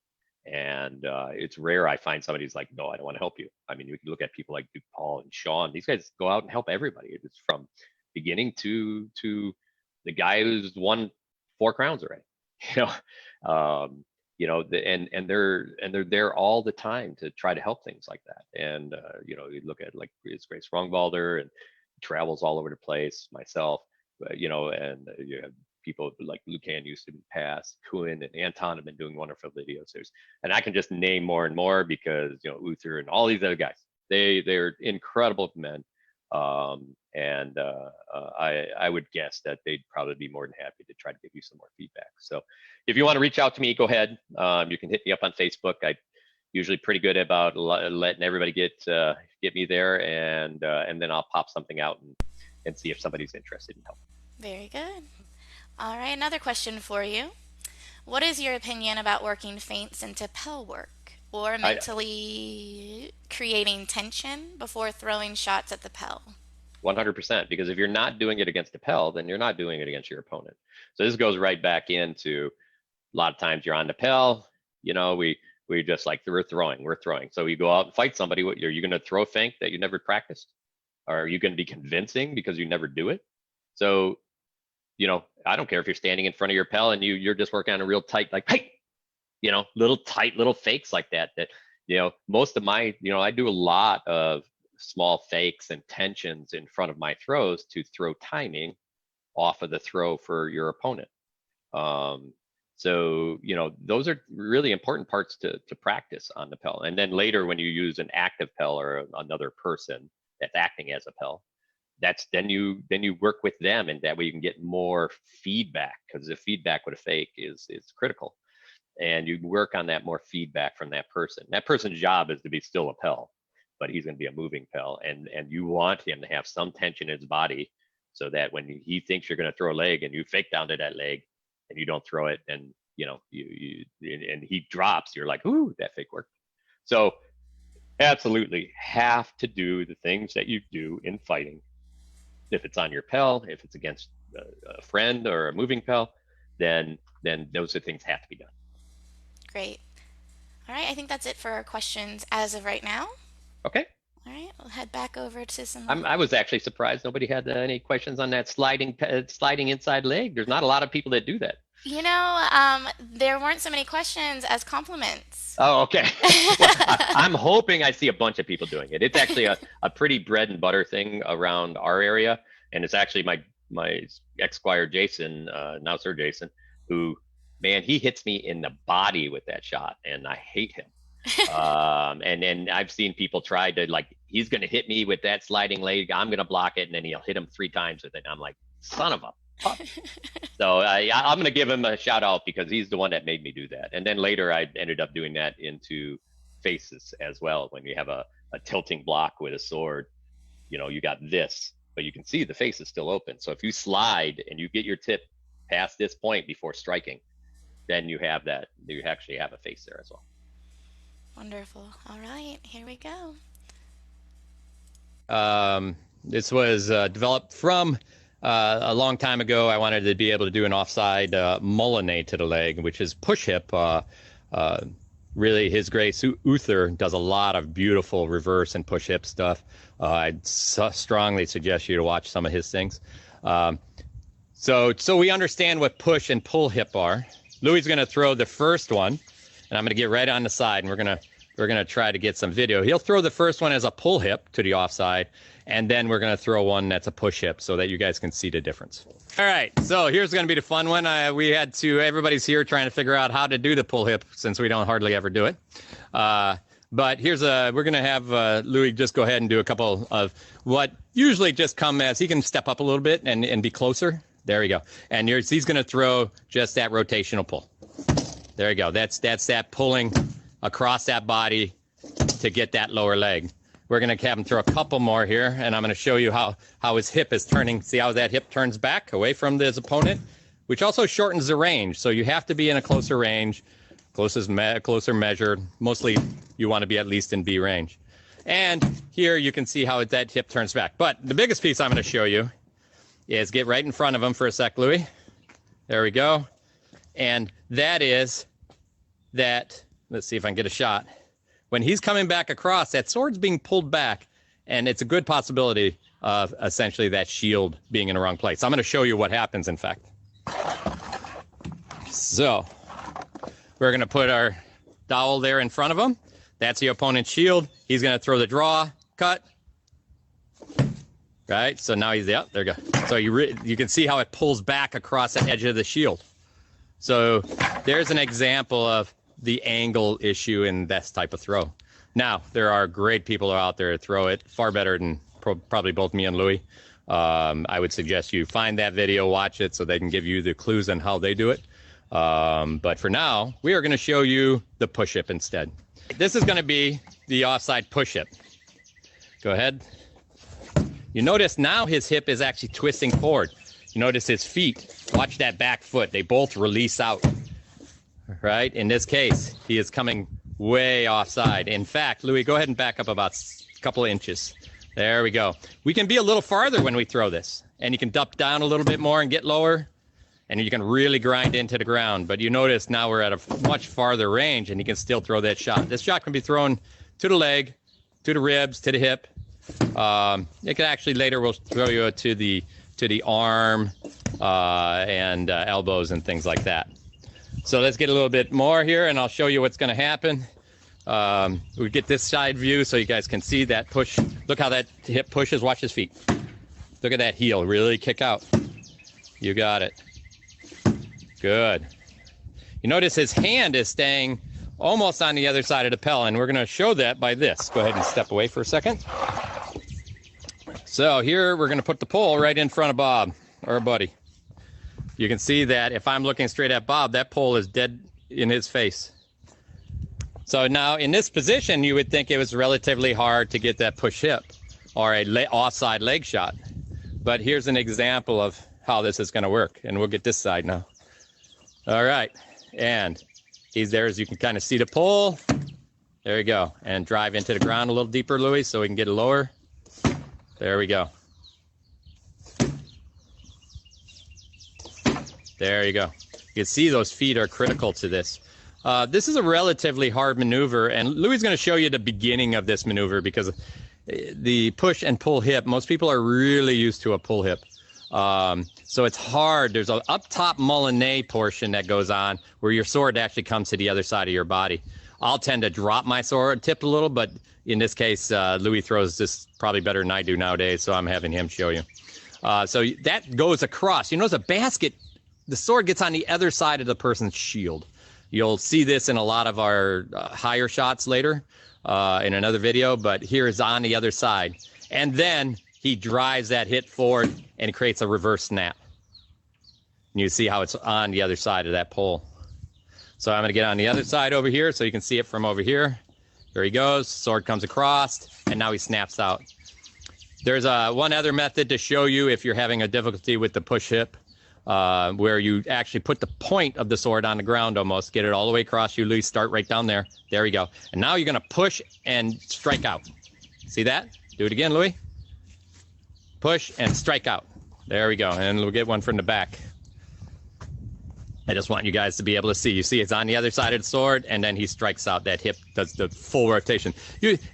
And it's rare I find somebody who's like, no, I don't want to help you. I mean, you can look at people like Duke Paul and Sean. These guys go out and help everybody. It's from beginning to the guy who's won 4 crowns already. And they're there all the time to try to help things like that. And you look at like Grace Rungbalder, and travels all over the place. Myself, and you have people like Lucan used to be past, Kuhn and Anton have been doing wonderful videos. And I can just name more and more, because Uther and all these other guys, they're incredible men. I would guess that they'd probably be more than happy to try to give you some more feedback. So if you want to reach out to me, go ahead. You can hit me up on Facebook. I'm usually pretty good about letting everybody get me there, and then I'll pop something out and see if somebody's interested in help. Very good. All right, another question for you. What is your opinion about working feints into Pell work, or mentally creating tension before throwing shots at the Pell? 100%, because if you're not doing it against the Pell, then you're not doing it against your opponent. So this goes right back into, a lot of times you're on the Pell, we just like, we're throwing. So you go out and fight somebody. Are you going to throw a feint that you never practiced? Or are you going to be convincing because you never do it? So, I don't care if you're standing in front of your Pell and you're just working on a real tight, like, hey, little fakes like that, most of my, I do a lot of small fakes and tensions in front of my throws to throw timing off of the throw for your opponent. So, those are really important parts to practice on the Pell. And then later, when you use an active Pell or another person that's acting as a Pell, then you work with them, and that way you can get more feedback, because the feedback with a fake is critical. And you work on that more feedback from that person. That person's job is to be still a Pell, but he's going to be a moving Pell, and you want him to have some tension in his body, so that when he thinks you're going to throw a leg and you fake down to that leg and you don't throw it, and and he drops, you're like, ooh, that fake worked. So absolutely have to do the things that you do in fighting. If it's on your Pell, if it's against a friend or a moving Pell, then those are things have to be done. great. All right, I think that's it for our questions as of right now. Okay. All right, we'll head back over to some. I was actually surprised nobody had any questions on that sliding inside leg. There's not a lot of people that do that. You know, there weren't so many questions as compliments. Oh, okay. Well, I'm hoping I see a bunch of people doing it. It's actually a pretty bread and butter thing around our area, and it's actually my ex-squire Jason, now Sir Jason, who, man, he hits me in the body with that shot, and I hate him. And I've seen people try to, like, he's going to hit me with that sliding leg, I'm going to block it, and then he'll hit him 3 times with it. I'm like, son of a pup. So I'm going to give him a shout out because he's the one that made me do that. And then later I ended up doing that into faces as well. When you have a tilting block with a sword, you know, you got this, but you can see the face is still open. So if you slide and you get your tip past this point before striking, then you have that, you actually have a face there as well. Wonderful. All right, here we go. This was developed from a long time ago. I wanted to be able to do an offside Moulinet to the leg, which is push hip. Really, His Grace Uther does a lot of beautiful reverse and push hip stuff. I'd strongly suggest you to watch some of his things. So we understand what push and pull hip are. Louis is going to throw the first one, and I'm going to get right on the side, and we're gonna try to get some video. He'll throw the first one as a pull hip to the offside, and then we're gonna throw one that's a push hip so that you guys can see the difference. All right, so here's gonna be the fun one. Everybody's here trying to figure out how to do the pull hip since we don't hardly ever do it. But we're gonna have Louis just go ahead and do a couple of what usually just come as, he can step up a little bit and be closer. There we go. And he's gonna throw just that rotational pull. There you go. That's that pulling across that body to get that lower leg. We're going to have him throw a couple more here, and I'm going to show you how his hip is turning. See how that hip turns back away from his opponent, which also shortens the range. So you have to be in a closer range, closer measure. Mostly you want to be at least in B range. And here you can see how that hip turns back. But the biggest piece I'm going to show you is get right in front of him for a sec, Louis. There we go. And that is that, let's see if I can get a shot. When he's coming back across, that sword's being pulled back, and it's a good possibility of essentially that shield being in the wrong place. I'm going to show you what happens, in fact. So we're going to put our dowel there in front of him. That's the opponent's shield. He's going to throw the draw, cut. Right, so now there you go. So you can see how it pulls back across the edge of the shield. So there's an example of the angle issue in this type of throw. Now, there are great people out there to throw it far better than probably both me and Louis. I would suggest you find that video, watch it, so they can give you the clues on how they do it. But for now, we are going to show you the push hip instead. This is going to be the offside push hip. Go ahead. You notice now his hip is actually twisting forward. You notice his feet. Watch that back foot. They both release out. Right? In this case, he is coming way offside. In fact, Louis, go ahead and back up about a couple of inches. There we go. We can be a little farther when we throw this. And you can dump down a little bit more and get lower. And you can really grind into the ground. But you notice now we're at a much farther range, and you can still throw that shot. This shot can be thrown to the leg, to the ribs, to the hip. It could actually later we'll throw you to the arm and elbows and things like that. So let's get a little bit more here, and I'll show you what's going to happen. We get this side view so you guys can see that push. Look how that hip pushes. Watch his feet. Look at that heel really kick out. You got it. Good. You notice his hand is staying almost on the other side of the Pell, and we're going to show that by this. Go ahead and step away for a second. So here we're going to put the pole right in front of Bob, our buddy. You can see that if I'm looking straight at Bob, that pole is dead in his face. So now in this position, you would think it was relatively hard to get that push hip or a offside leg shot. But here's an example of how this is going to work. And we'll get this side now. All right. And he's there, as you can kind of see the pole. There you go. And drive into the ground a little deeper, Louis, so we can get it lower. There we go. There you go. You can see those feet are critical to this. This is a relatively hard maneuver, and Louis is going to show you the beginning of this maneuver because the push and pull hip, most people are really used to a pull hip. So it's hard. There's an up top Molinet portion that goes on where your sword actually comes to the other side of your body. I'll tend to drop my sword tip a little, but in this case, Louis throws this probably better than I do nowadays, so I'm having him show you. So that goes across. You notice a basket, the sword gets on the other side of the person's shield. You'll see this in a lot of our higher shots later in another video, but here is on the other side. And then he drives that hit forward and creates a reverse snap. And you see how it's on the other side of that pole. So I'm going to get on the other side over here so you can see it from over here. There he goes. Sword comes across, and now he snaps out. There's one other method to show you if you're having a difficulty with the push hip, where you actually put the point of the sword on the ground almost, get it all the way across. You Louis, start right down there. There we go. And now you're going to push and strike out. See that? Do it again, Louis. Push and strike out. There we go. And we'll get one from the back. I just want you guys to be able to see. You see it's on the other side of the sword, and then he strikes out. That hip does the full rotation.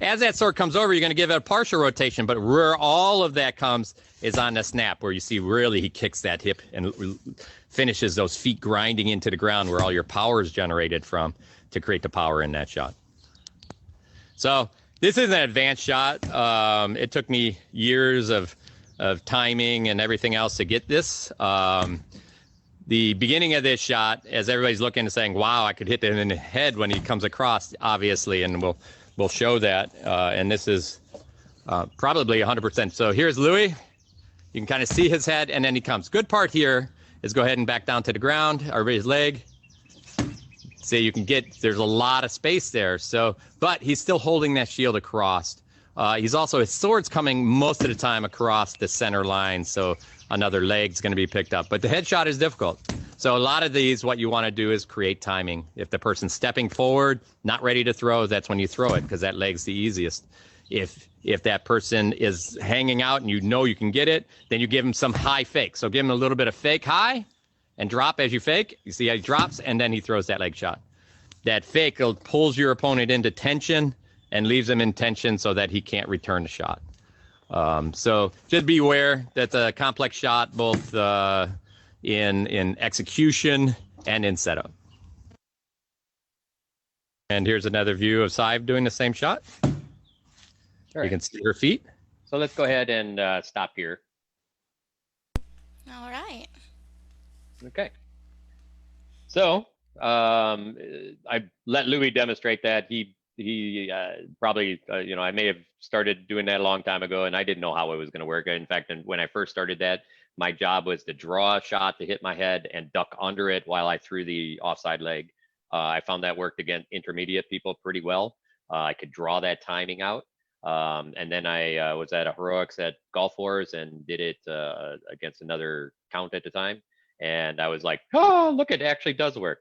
As that sword comes over, you're going to give it a partial rotation, but where all of that comes is on the snap, where you see really he kicks that hip and finishes those feet grinding into the ground where all your power is generated from to create the power in that shot. So this is an advanced shot. It took me years of timing and everything else to get this. The beginning of this shot, as everybody's looking and saying, wow, I could hit him in the head when he comes across, obviously, and we'll show that. And this is probably 100%. So here's Louis. You can kind of see his head, and then he comes. Good part here is go ahead and back down to the ground, or his leg. See, you can get, there's a lot of space there. So, but he's still holding that shield across. He's also, his sword's coming most of the time across the center line, so another leg's going to be picked up. But the headshot is difficult. So a lot of these, what you want to do is create timing. If the person's stepping forward, not ready to throw, that's when you throw it, because that leg's the easiest. If that person is hanging out and you know you can get it, then you give him some high fake. So give him a little bit of fake high and drop as you fake. You see how he drops, and then he throws that leg shot. That fake pulls your opponent into tension and leaves him in tension so that he can't return the shot. So just be aware that's a complex shot, both in execution and in setup. And here's another view of Sive doing the same shot. You can see her feet. So let's go ahead and stop here. All right. Okay. So I let Louis demonstrate that. He probably, I may have started doing that a long time ago, and I didn't know how it was going to work. In fact, when I first started that, my job was to draw a shot to hit my head and duck under it while I threw the offside leg. I found that worked against intermediate people pretty well. I could draw that timing out. And then I was at a heroics at Golf Wars and did it against another count at the time. And I was like, oh, look, it actually does work.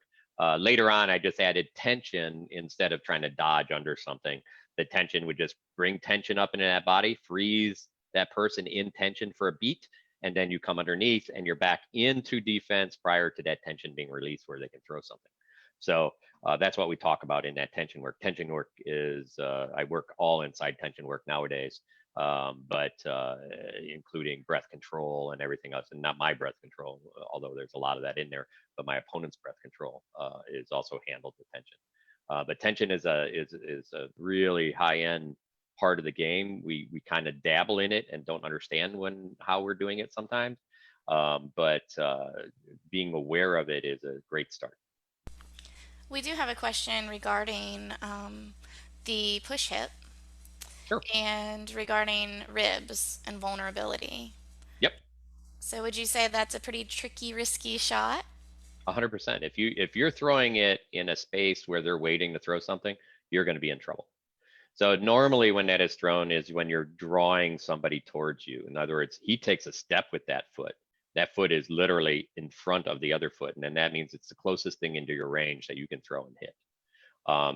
Later on, I just added tension instead of trying to dodge under something. The tension would just bring tension up into that body, freeze that person in tension for a beat, and then you come underneath and you're back into defense prior to that tension being released where they can throw something. So that's what we talk about in that tension work. Tension work is, I work all inside tension work nowadays, but including breath control and everything else, and not my breath control, although there's a lot of that in there, but my opponent's breath control is also handled with tension. But tension is a really high-end part of the game. We kind of dabble in it and don't understand how we're doing it sometimes, but being aware of it is a great start. We do have a question regarding the push hip. Sure. And regarding ribs and vulnerability. Yep. So would you say that's a pretty tricky, risky shot? 100%. If you're throwing it in a space where they're waiting to throw something, you're going to be in trouble. So normally when that is thrown is when you're drawing somebody towards you. In other words, he takes a step with that foot. That foot is literally in front of the other foot, and then that means it's the closest thing into your range that you can throw and hit.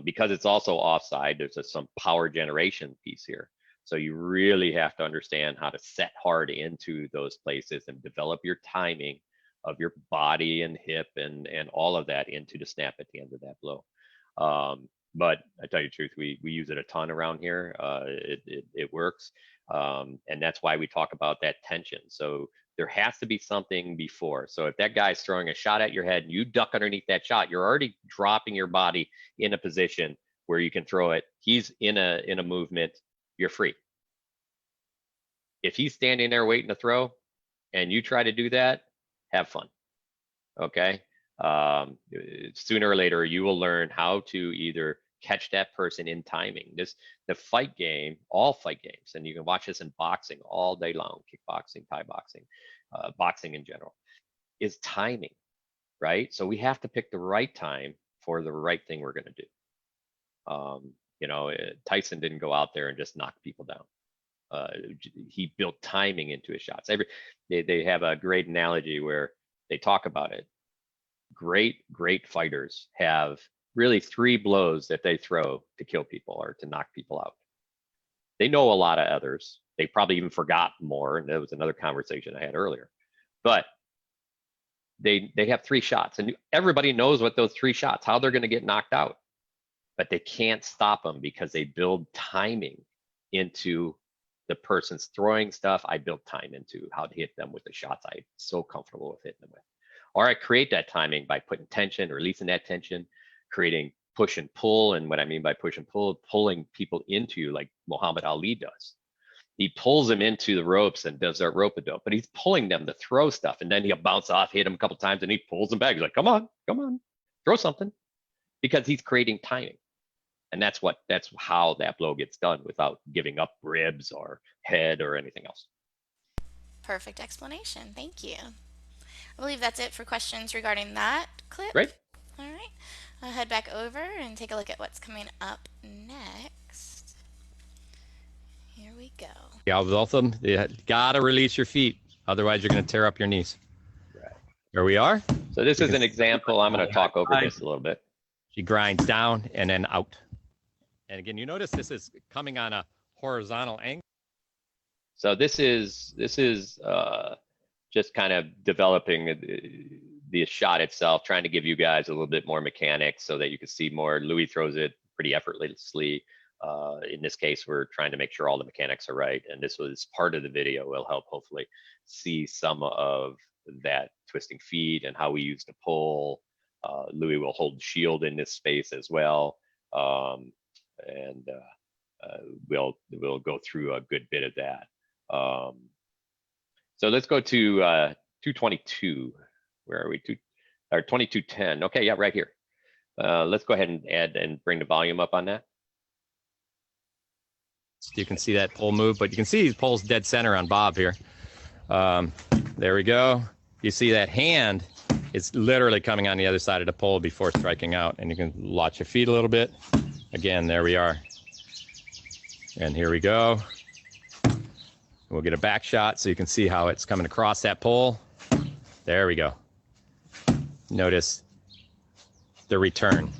Because it's also offside, there's some power generation piece here. So you really have to understand how to set hard into those places and develop your timing of your body and hip and all of that into the snap at the end of that blow. But I tell you the truth, we use it a ton around here. It works. And that's why we talk about that tension. So there has to be something before. So if that guy's throwing a shot at your head and you duck underneath that shot, you're already dropping your body in a position where you can throw it. He's in a movement, you're free. If he's standing there waiting to throw and you try to do that, have fun. Okay. Sooner or later, you will learn how to either catch that person in timing. The fight game, all fight games, and you can watch this in boxing all day long, kickboxing, Thai boxing, boxing in general, is timing, right? So we have to pick the right time for the right thing we're going to do. You know, Tyson didn't go out there and just knock people down. He built timing into his shots. They have a great analogy where they talk about it. Great fighters have really 3 blows that they throw to kill people or to knock people out. They know a lot of others. They probably even forgot more, and that was another conversation I had earlier. But they have 3 shots, and everybody knows what those 3 shots, how they're going to get knocked out. But they can't stop them because they build timing into the person's throwing stuff. I built time into how to hit them with the shots I'm so comfortable with hitting them with. Or I create that timing by putting tension, releasing that tension, creating push and pull. And what I mean by push and pull, pulling people into you like Muhammad Ali does. He pulls them into the ropes and does that rope-a-dope, but he's pulling them to throw stuff. And then he'll bounce off, hit him a couple times, and he pulls them back. He's like, come on, throw something. Because he's creating timing. And that's how that blow gets done without giving up ribs or head or anything else. Perfect explanation. Thank you. I believe that's it for questions regarding that clip. Great. All right. I'll head back over and take a look at what's coming up next. Here we go. Yeah, both of them, you gotta release your feet. Otherwise, you're gonna tear up your knees. Right. Here we are. So this is an example. I'm gonna talk over this a little bit. She grinds down and then out. And again, you notice this is coming on a horizontal angle. So this is just kind of developing the shot itself, trying to give you guys a little bit more mechanics so that you can see more. Louis throws it pretty effortlessly. In this case, we're trying to make sure all the mechanics are right. And this was part of the video. Will help hopefully see some of that twisting feet and how we use the pull. Louis will hold the shield in this space as well. We'll go through a good bit of that. So let's go to 222. Where are we? 2210. Okay, yeah, right here. Let's go ahead and add and bring the volume up on that. You can see that pole move, but you can see he pulls dead center on Bob here. There we go. You see that hand is literally coming on the other side of the pole before striking out, and you can watch your feet a little bit. Again, there we are. And here we go. We'll get a back shot so you can see how it's coming across that pole. There we go. Notice the return.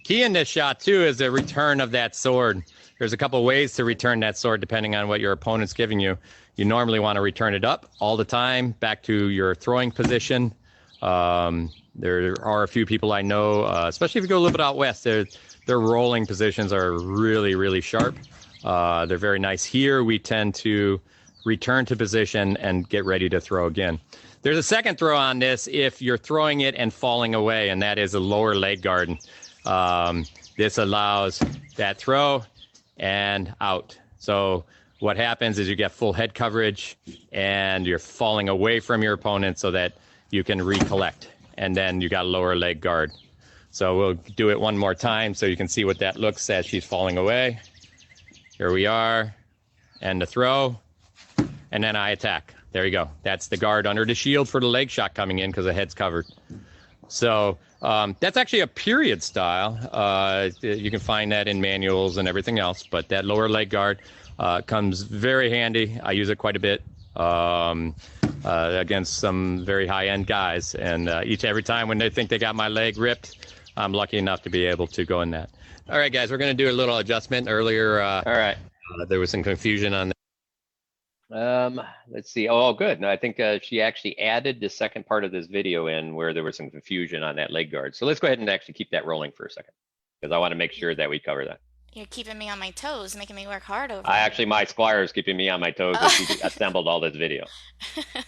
Key in this shot too is the return of that sword. There's a couple ways to return that sword depending on what your opponent's giving you. You normally want to return it up all the time, back to your throwing position. There are a few people I know, especially if you go a little bit out west, their rolling positions are really, really sharp. They're very nice. Here we tend to return to position and get ready to throw again. There's a second throw on this if you're throwing it and falling away, and that is a lower leg guard. This allows that throw and out. So what happens is you get full head coverage and you're falling away from your opponent so that you can recollect, and then you got a lower leg guard. So we'll do it one more time so you can see what that looks as she's falling away. Here we are, and the throw, and then I attack. There you go. That's the guard under the shield for the leg shot coming in because the head's covered. So that's actually a period style. You can find that in manuals and everything else, but that lower leg guard comes very handy. I use it quite a bit against some very high-end guys, and every time when they think they got my leg ripped, I'm lucky enough to be able to go in that. All right, guys, we're going to do a little adjustment. Earlier, all right, there was some confusion on that. Let's see. Oh, good. No, I think she actually added the second part of this video in where there was some confusion on that leg guard. So let's go ahead and actually keep that rolling for a second. because I want to make sure that we cover that. You're keeping me on my toes, making me work hard over I here. actually, my squire is keeping me on my toes as he assembled all this video. All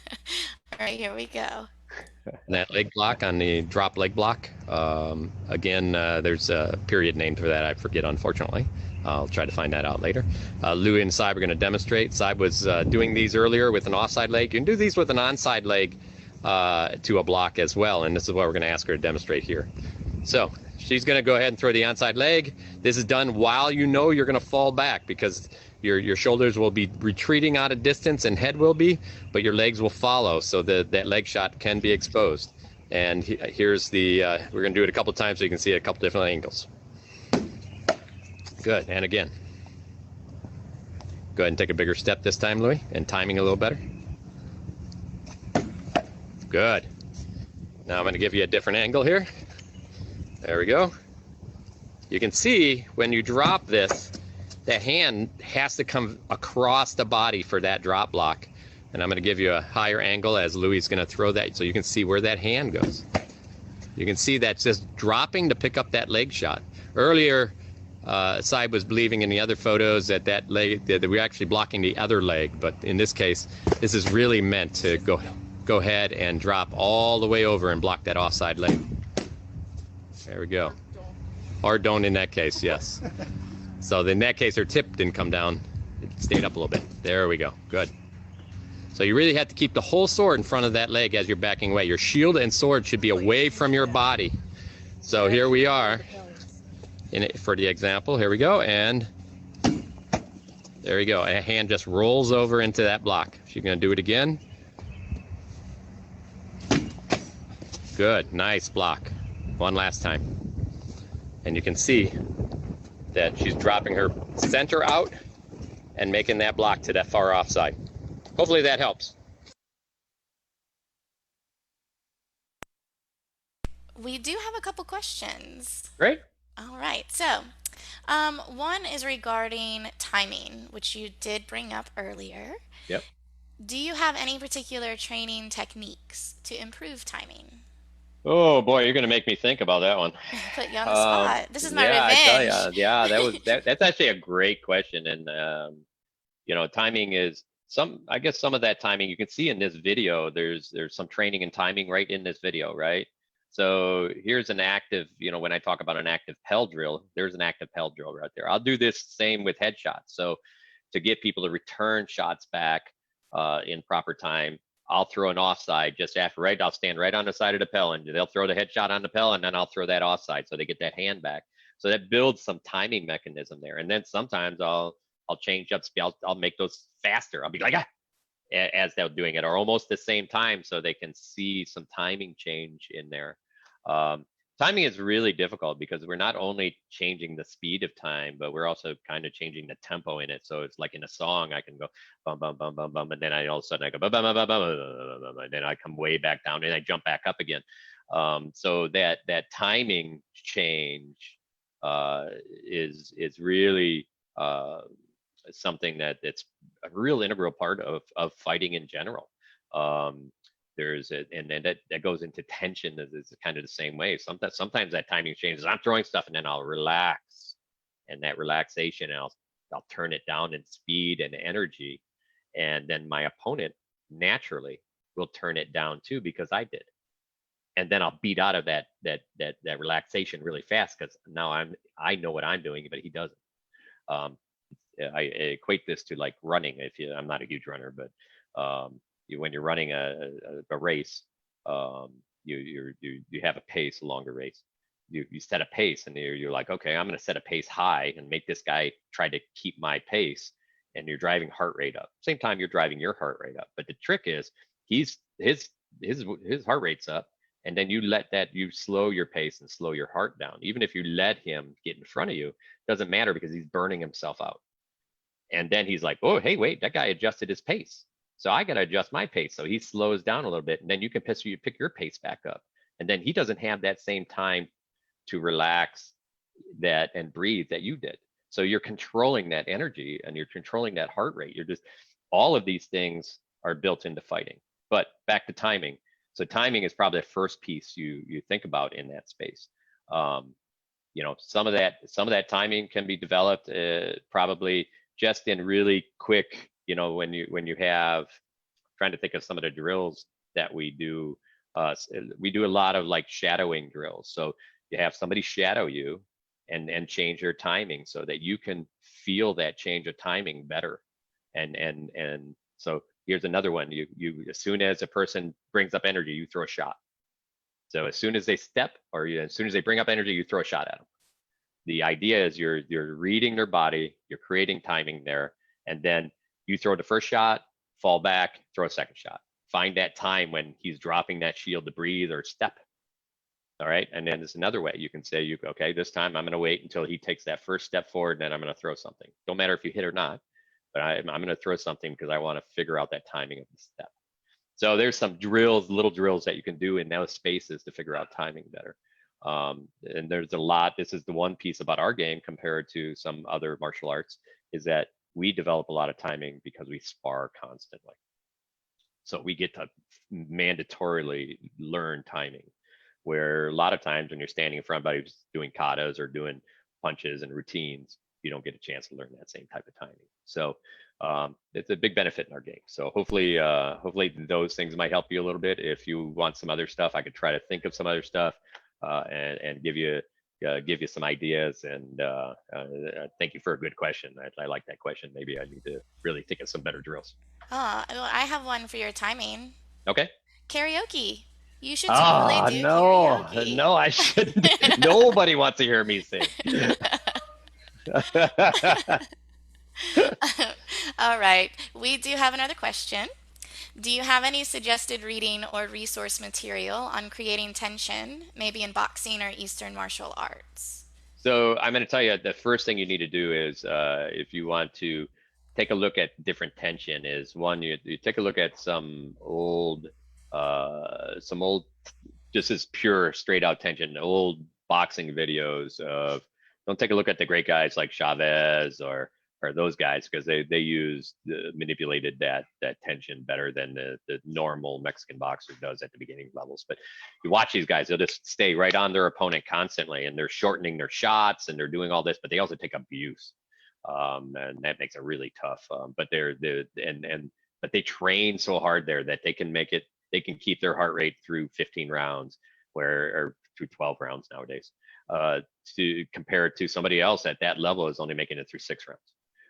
right, here we go. And that leg block on the drop leg block, again, there's a period name for that. I forget, unfortunately. I'll try to find that out later. Louis and Saib are going to demonstrate. Saib was doing these earlier with an offside leg. You can do these with an onside leg to a block as well, and this is what we're going to ask her to demonstrate here. So she's going to go ahead and throw the onside leg. This is done while you know you're going to fall back, because your shoulders will be retreating out of distance and head will be, but your legs will follow, so that leg shot can be exposed. And here's the, we're going to do it a couple times so you can see it a couple different angles. Good, and again. Go ahead and take a bigger step this time, Louis, and timing a little better. Good. Now I'm going to give you a different angle here. There we go. You can see when you drop this, the hand has to come across the body for that drop block. And I'm going to give you a higher angle as Louis is going to throw that, so you can see where that hand goes. You can see that's just dropping to pick up that leg shot. Earlier, Saib was believing in the other photos that leg, that we're actually blocking the other leg, but in this case, this is really meant to go ahead and drop all the way over and block that offside leg. There we go. Or don't in that case, yes. So in that case, her tip didn't come down. It stayed up a little bit. There we go. Good. So you really have to keep the whole sword in front of that leg as you're backing away. Your shield and sword should be away from your body. So here we are. For the example, here we go, and there you go. A hand just rolls over into that block. She's going to do it again. Good, nice block. One last time. And you can see that she's dropping her center out and making that block to that far offside. Hopefully that helps. We do have a couple questions. Great. All right, so one is regarding timing, which you did bring up earlier. Yep. Do you have any particular training techniques to improve timing? Oh boy, you're going to make me think about that one. Put you on the spot. This is my Yeah, revenge. I tell you, yeah, that's actually a great question, and you know, timing is I guess some of that timing you can see in this video. There's some training and timing right in this video, right? So here's an active, you know, when I talk about an active Pell drill, there's an active Pell drill right there. I'll do this same with headshots. So to get people to return shots back in proper time, I'll throw an offside just after, right? I'll stand right on the side of the Pell and they'll throw the headshot on the Pell, and then I'll throw that offside so they get that hand back. So that builds some timing mechanism there. And then sometimes I'll change up speed. I'll make those faster. I'll be like, as they're doing it, or almost the same time, so they can see some timing change in there. Timing is really difficult because we're not only changing the speed of time, but we're also kind of changing the tempo in it. So it's like in a song, I can go bum bum bum bum bum, and then all of a sudden I go bum bum bum bum bum, and then I come way back down and I jump back up again. So that timing change is really something that's a real integral part of fighting in general. And then that goes into tension. Is kind of the same way. Sometimes that timing changes. I'm throwing stuff and then I'll relax, and that relaxation, I'll turn it down in speed and energy, and then my opponent naturally will turn it down too because I did. And then I'll beat out of that relaxation really fast because now I know what I'm doing, but he doesn't. I equate this to like running. I'm not a huge runner, but when you're running a race, you have a pace, a longer race. You set a pace, and you're like, okay, I'm going to set a pace high and make this guy try to keep my pace, and you're driving heart rate up. Same time you're driving your heart rate up. But the trick is his heart rate's up, and then you slow your pace and slow your heart down. Even if you let him get in front of you, doesn't matter because he's burning himself out. And then he's like, oh, hey, wait, that guy adjusted his pace. So I got to adjust my pace. So he slows down a little bit, and then you can pick your pace back up. And then he doesn't have that same time to relax that and breathe that you did. So you're controlling that energy and you're controlling that heart rate. All of these things are built into fighting. But back to timing. So timing is probably the first piece you think about in that space. some of that timing can be developed probably just in really quick, when you have, trying to think of some of the drills that we do. We do a lot of like shadowing drills. So you have somebody shadow you and change your timing so that you can feel that change of timing better. And so here's another one. You as soon as a person brings up energy, you throw a shot. So as soon as they step, or as soon as they bring up energy, you throw a shot at them. The idea is you're reading their body, you're creating timing there, and then you throw the first shot, fall back, throw a second shot. Find that time when he's dropping that shield to breathe or step. All right, and then there's another way you can say, okay, this time I'm going to wait until he takes that first step forward, and then I'm going to throw something. Don't matter if you hit or not, but I'm going to throw something because I want to figure out that timing of the step. So there's some drills, little drills that you can do in those spaces to figure out timing better. And there's a lot. This is the one piece about our game compared to some other martial arts, is that we develop a lot of timing because we spar constantly. So we get to mandatorily learn timing, where a lot of times when you're standing in front of somebody who's doing katas or doing punches and routines, you don't get a chance to learn that same type of timing. So it's a big benefit in our game. So hopefully those things might help you a little bit. If you want some other stuff, I could try to think of some other stuff and give you some ideas. And thank you for a good question. I like that question. Maybe I need to really think of some better drills. Well, I have one for your timing. Okay. Karaoke. You should totally do No, karaoke. no, I shouldn't. Nobody wants to hear me sing. All right. We do have another question. Do you have any suggested reading or resource material on creating tension, maybe in boxing or Eastern martial arts? So I'm going to tell you, the first thing you need to do is, if you want to take a look at different tension, is one, you take a look at some old, just as pure, straight out tension, old boxing videos of. Don't take a look at the great guys like Chavez or those guys, because they manipulated that tension better than the normal Mexican boxer does at the beginning levels. But you watch these guys, they'll just stay right on their opponent constantly, and they're shortening their shots and they're doing all this, but they also take abuse, and that makes it really tough. But but they train so hard there that they can keep their heart rate through 15 rounds, or through 12 rounds nowadays. To compare it to somebody else at that level is only making it through 6 rounds.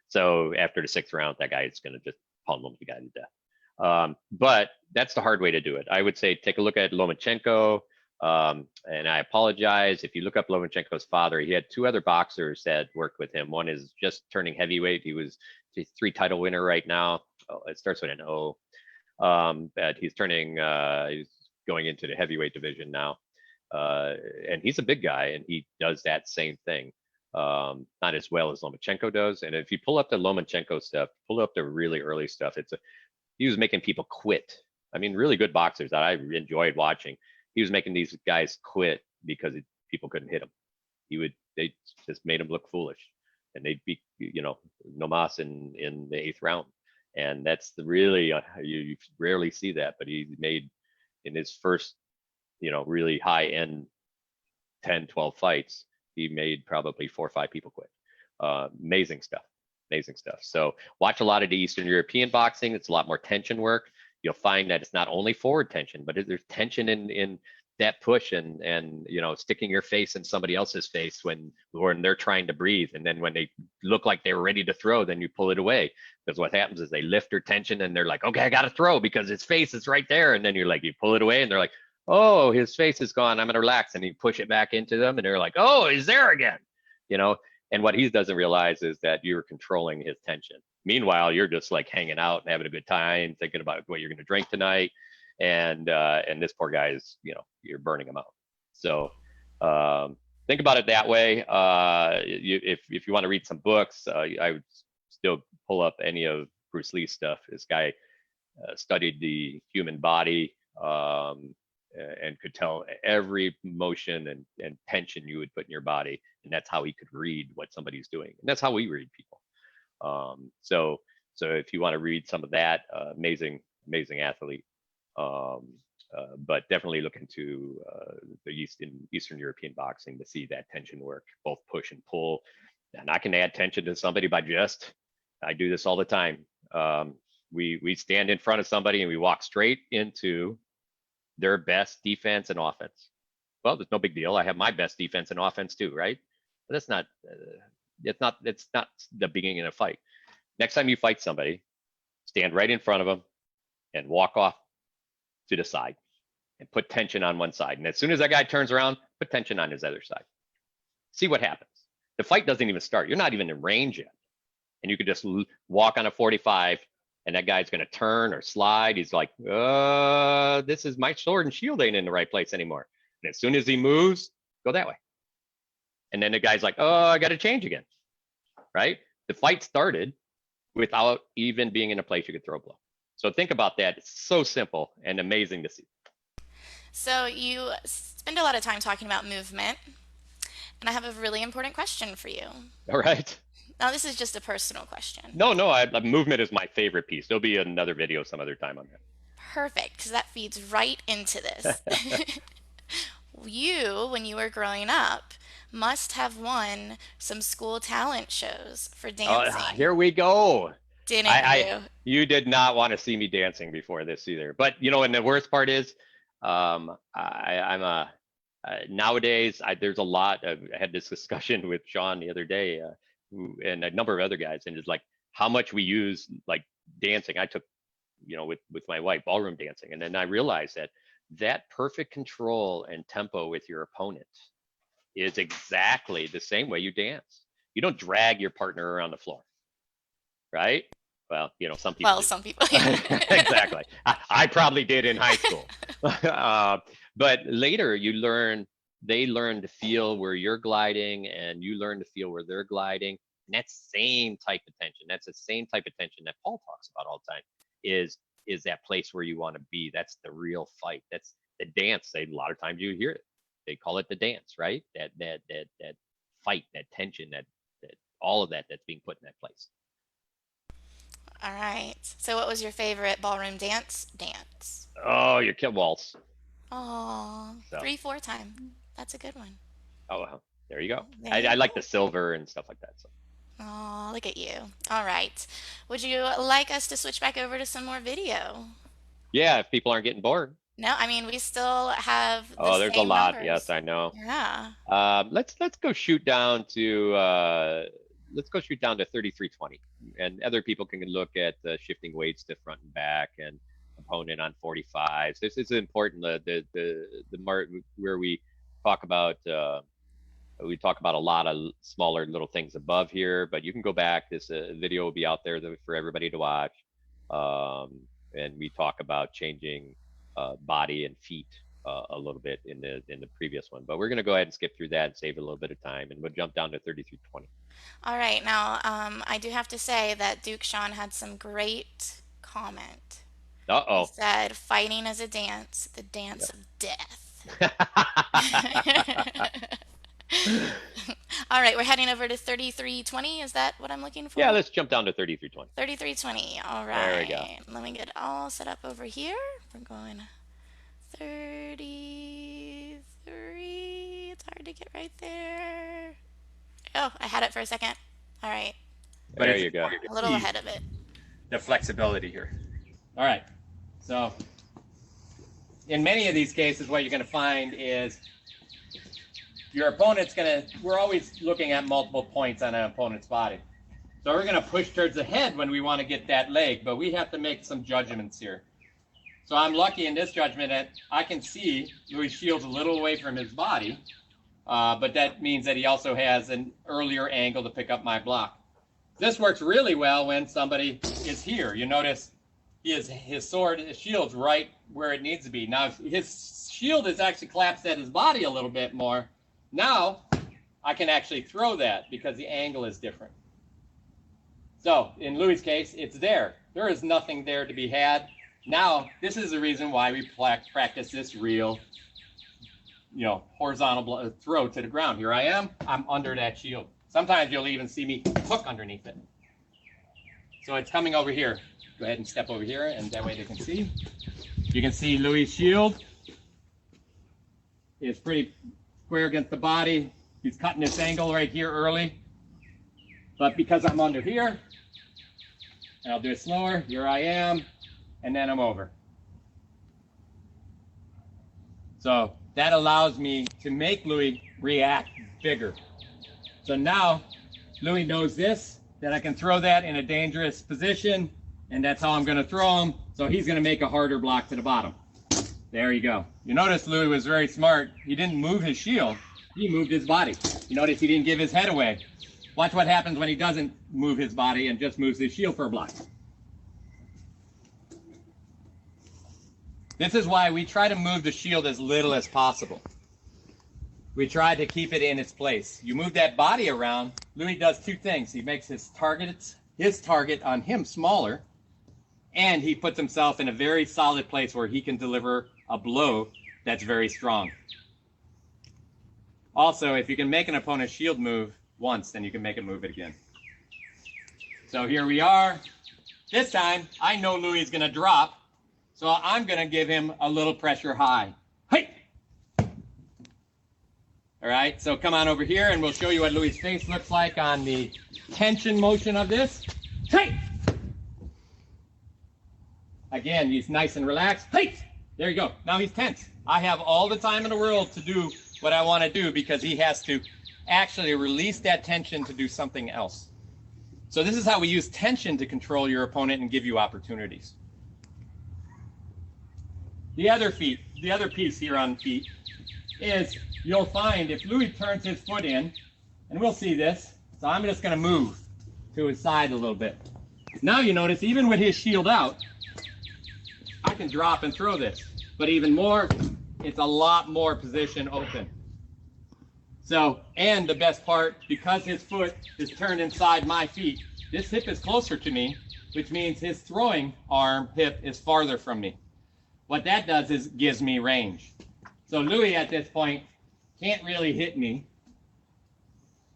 So after the 6th round, that guy is going to just pummel the guy to death. But that's the hard way to do it. I would say take a look at Lomachenko. And I apologize if you look up Lomachenko's father. He had 2 other boxers that worked with him. One is just turning heavyweight. He was a 3 title winner right now. It starts with an O. But he's going into the heavyweight division now. And he's a big guy, and he does that same thing. Not as well as Lomachenko does. And if you pull up the Lomachenko stuff, pull up the really early stuff, he was making people quit. I mean, really good boxers that I enjoyed watching. He was making these guys quit because people couldn't hit him. They just made him look foolish, and they'd be, Nomas in the 8th round. And that's really, you rarely see that, but he made in his first, really high end 10, 12 fights, he made probably 4 or 5 people quit. Amazing stuff. So watch a lot of the Eastern European boxing. It's a lot more tension work. You'll find that it's not only forward tension, but there's tension in that push and sticking your face in somebody else's face when they're trying to breathe. And then when they look like they were ready to throw, then you pull it away. Because what happens is they lift their tension and they're like, okay, I got to throw because his face is right there. And then you pull it away and they're like, oh, his face is gone, I'm gonna relax. And you push it back into them and they're like, oh, he's there again. And what he doesn't realize is that you're controlling his tension. Meanwhile, you're just like hanging out and having a good time, thinking about what you're gonna drink tonight. And this poor guy is, you're burning him out. So think about it that way. If you want to read some books, I would still pull up any of Bruce Lee's stuff. This guy studied the human body, and could tell every motion and tension you would put in your body. And that's how he could read what somebody's doing. And that's how we read people. So if you want to read some of that, amazing athlete. but definitely look into the Eastern European boxing to see that tension work, both push and pull. And I can add tension to somebody by I do this all the time. We stand in front of somebody and we walk straight into their best defense and offense. Well, there's no big deal. I have my best defense and offense too, right? But that's not, it's not the beginning of a fight. Next time you fight somebody, stand right in front of them and walk off to the side and put tension on one side. And as soon as that guy turns around, put tension on his other side. See what happens. The fight doesn't even start. You're not even in range yet. And you could just walk on a 45 and that guy's going to turn or slide. He's like, this is my sword and shield ain't in the right place anymore. And as soon as he moves, go that way. And then the guy's like, oh, I got to change again, right? The fight started without even being in a place you could throw a blow. So think about that. It's so simple and amazing to see. So you spend a lot of time talking about movement, and I have a really important question for you. All right. Now, this is just a personal question. No, movement is my favorite piece. There'll be another video some other time on that. Perfect, because that feeds right into this. You, when you were growing up, must have won some school talent shows for dancing. Here we go. Didn't you? You did not want to see me dancing before this either. But and the worst part is, nowadays there's a lot. I had this discussion with Sean the other day, and a number of other guys, and it's like how much we use like dancing. I took, with my wife, ballroom dancing, and then I realized that perfect control and tempo with your opponent is exactly the same way you dance. You don't drag your partner around the floor, right? Well, some people. Well, do. Some people. Exactly. I probably did in high school. But later they learn to feel where you're gliding and you learn to feel where they're gliding. And that same type of tension, that's the same type of tension that Paul talks about all the time, is that place where you want to be. That's the real fight. That's the dance. A lot of times you hear it. They call it the dance, right? That fight, that tension, that all of that's being put in that place. All right. So what was your favorite ballroom dance? Oh, your kid waltz. Oh, So. 3/4 time. That's a good one. Oh, well, there you go. There you I go. like the silver and stuff like that. So. Oh, look at you. All right. Would you like us to switch back over to some more video? Yeah, if people aren't getting bored. No, I mean, we still have the Oh, there's a same lot. numbers. Yes, I know. Yeah. Let's go shoot down to 3320, and other people can look at shifting weights to front and back and opponent on 45s. This is important. The mark where we talk about a lot of smaller little things above here, but you can go back. This video will be out there for everybody to watch, and we talk about changing body and feet a little bit in the previous one, but we're going to go ahead and skip through that and save a little bit of time, and we'll jump down to 3320. All right. Now, I do have to say that Duke Sean had some great comment. Uh-oh. He said, fighting is a dance, the dance of death. All right, we're heading over to 3320. Is that what I'm looking for? Yeah, let's jump down to 3320. 3320. All right. There we go. Let me get all set up over here. We're going 33. It's hard to get right there. Oh, I had it for a second. All right. There you go. A little ahead of it. The flexibility here. All right. So in many of these cases, what you're going to find is your opponent's we're always looking at multiple points on an opponent's body. So we're going to push towards the head when we want to get that leg, but we have to make some judgments here. So I'm lucky in this judgment that I can see Louis Shields a little away from his body, but that means that he also has an earlier angle to pick up my block. This works really well when somebody is here. You notice his shield's right where it needs to be. Now, if his shield is actually collapsed at his body a little bit more, now I can actually throw that because the angle is different. So in Louis' case, it's there. There is nothing there to be had. Now, this is the reason why we practice this real, horizontal throw to the ground. Here I am. I'm under that shield. Sometimes you'll even see me hook underneath it. So it's coming over here. Go ahead and step over here, and that way they can see. You can see Louis' shield is pretty square against the body. He's cutting this angle right here early. But because I'm under here, and I'll do it slower, here I am, and then I'm over. So that allows me to make Louis react bigger. So now Louis knows this, that I can throw that in a dangerous position, and that's how I'm going to throw him. So he's going to make a harder block to the bottom. There you go. You notice Louis was very smart. He didn't move his shield. He moved his body. You notice he didn't give his head away. Watch what happens when he doesn't move his body and just moves his shield for a block. This is why we try to move the shield as little as possible. We try to keep it in its place. You move that body around, Louis does two things. He makes his target on him smaller, and he puts himself in a very solid place where he can deliver a blow that's very strong. Also, if you can make an opponent's shield move once, then you can make it move it again. So here we are. This time, I know Louis is going to drop, so I'm going to give him a little pressure high. Hey! All right, so come on over here, and we'll show you what Louis' face looks like on the tension motion of this. Hey! Again, he's nice and relaxed. Hey! There you go. Now he's tense. I have all the time in the world to do what I want to do because he has to actually release that tension to do something else. So this is how we use tension to control your opponent and give you opportunities. The other piece here on feet is you'll find if Louis turns his foot in, and we'll see this, so I'm just going to move to his side a little bit. Now you notice even with his shield out, I can drop and throw this, but even more, it's a lot more position open. So, and the best part, because his foot is turned inside my feet, this hip is closer to me, which means his throwing arm hip is farther from me. What that does is gives me range. So Louis at this point can't really hit me,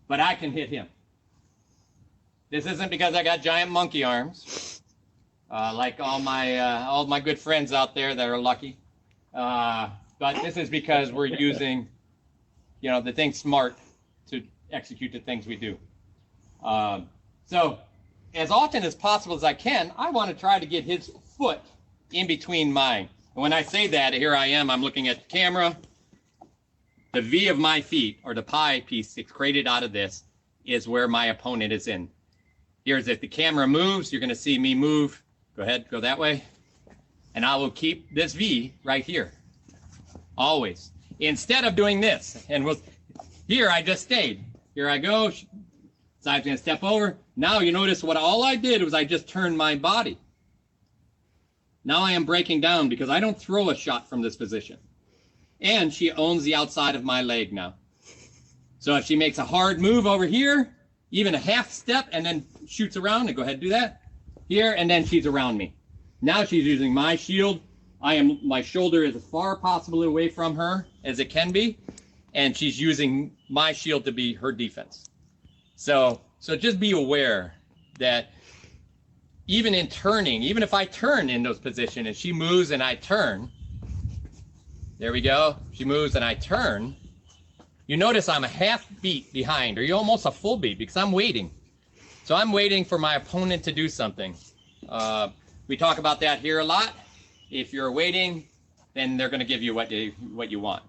but I can hit him. This isn't because I got giant monkey arms, like all my good friends out there that are lucky. But this is because we're using, the things smart to execute the things we do. So as often as possible as I can, I want to try to get his foot in between mine. And when I say that, here I am, I'm looking at the camera. The V of my feet, or the pie piece that's created out of this, is where my opponent is in. Here's if the camera moves, you're going to see me move. Go ahead, go that way. And I will keep this V right here, always. Instead of doing this, and here I just stayed. Here I go, side's going to step over. Now you notice what all I did was I just turned my body. Now I am breaking down because I don't throw a shot from this position. And she owns the outside of my leg now. So if she makes a hard move over here, even a half step, and then shoots around, and go ahead and do that, here, and then she's around me. Now she's using my shield. My shoulder is as far possible away from her as it can be, and she's using my shield to be her defense. So just be aware that even in turning, even if I turn in those positions and she moves and I turn, there we go, she moves and I turn, you notice I'm a half beat behind, or you're almost a full beat because I'm waiting. So I'm waiting for my opponent to do something. We talk about that here a lot. If you're waiting, then they're going to give you what you want.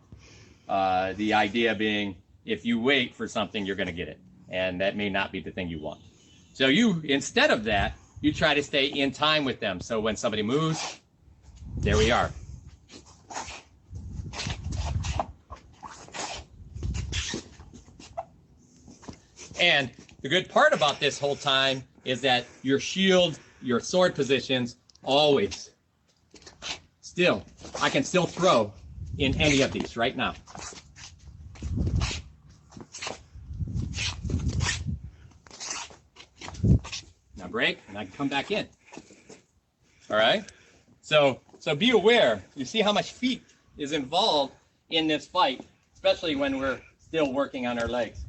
The idea being, if you wait for something, you're going to get it. And that may not be the thing you want. So you, instead of that, you try to stay in time with them. So when somebody moves, there we are. And the good part about this whole time is that your shield, your sword positions, always, I can still throw in any of these right now. Now break, and I can come back in. All right? So be aware. You see how much feet is involved in this fight, especially when we're still working on our legs.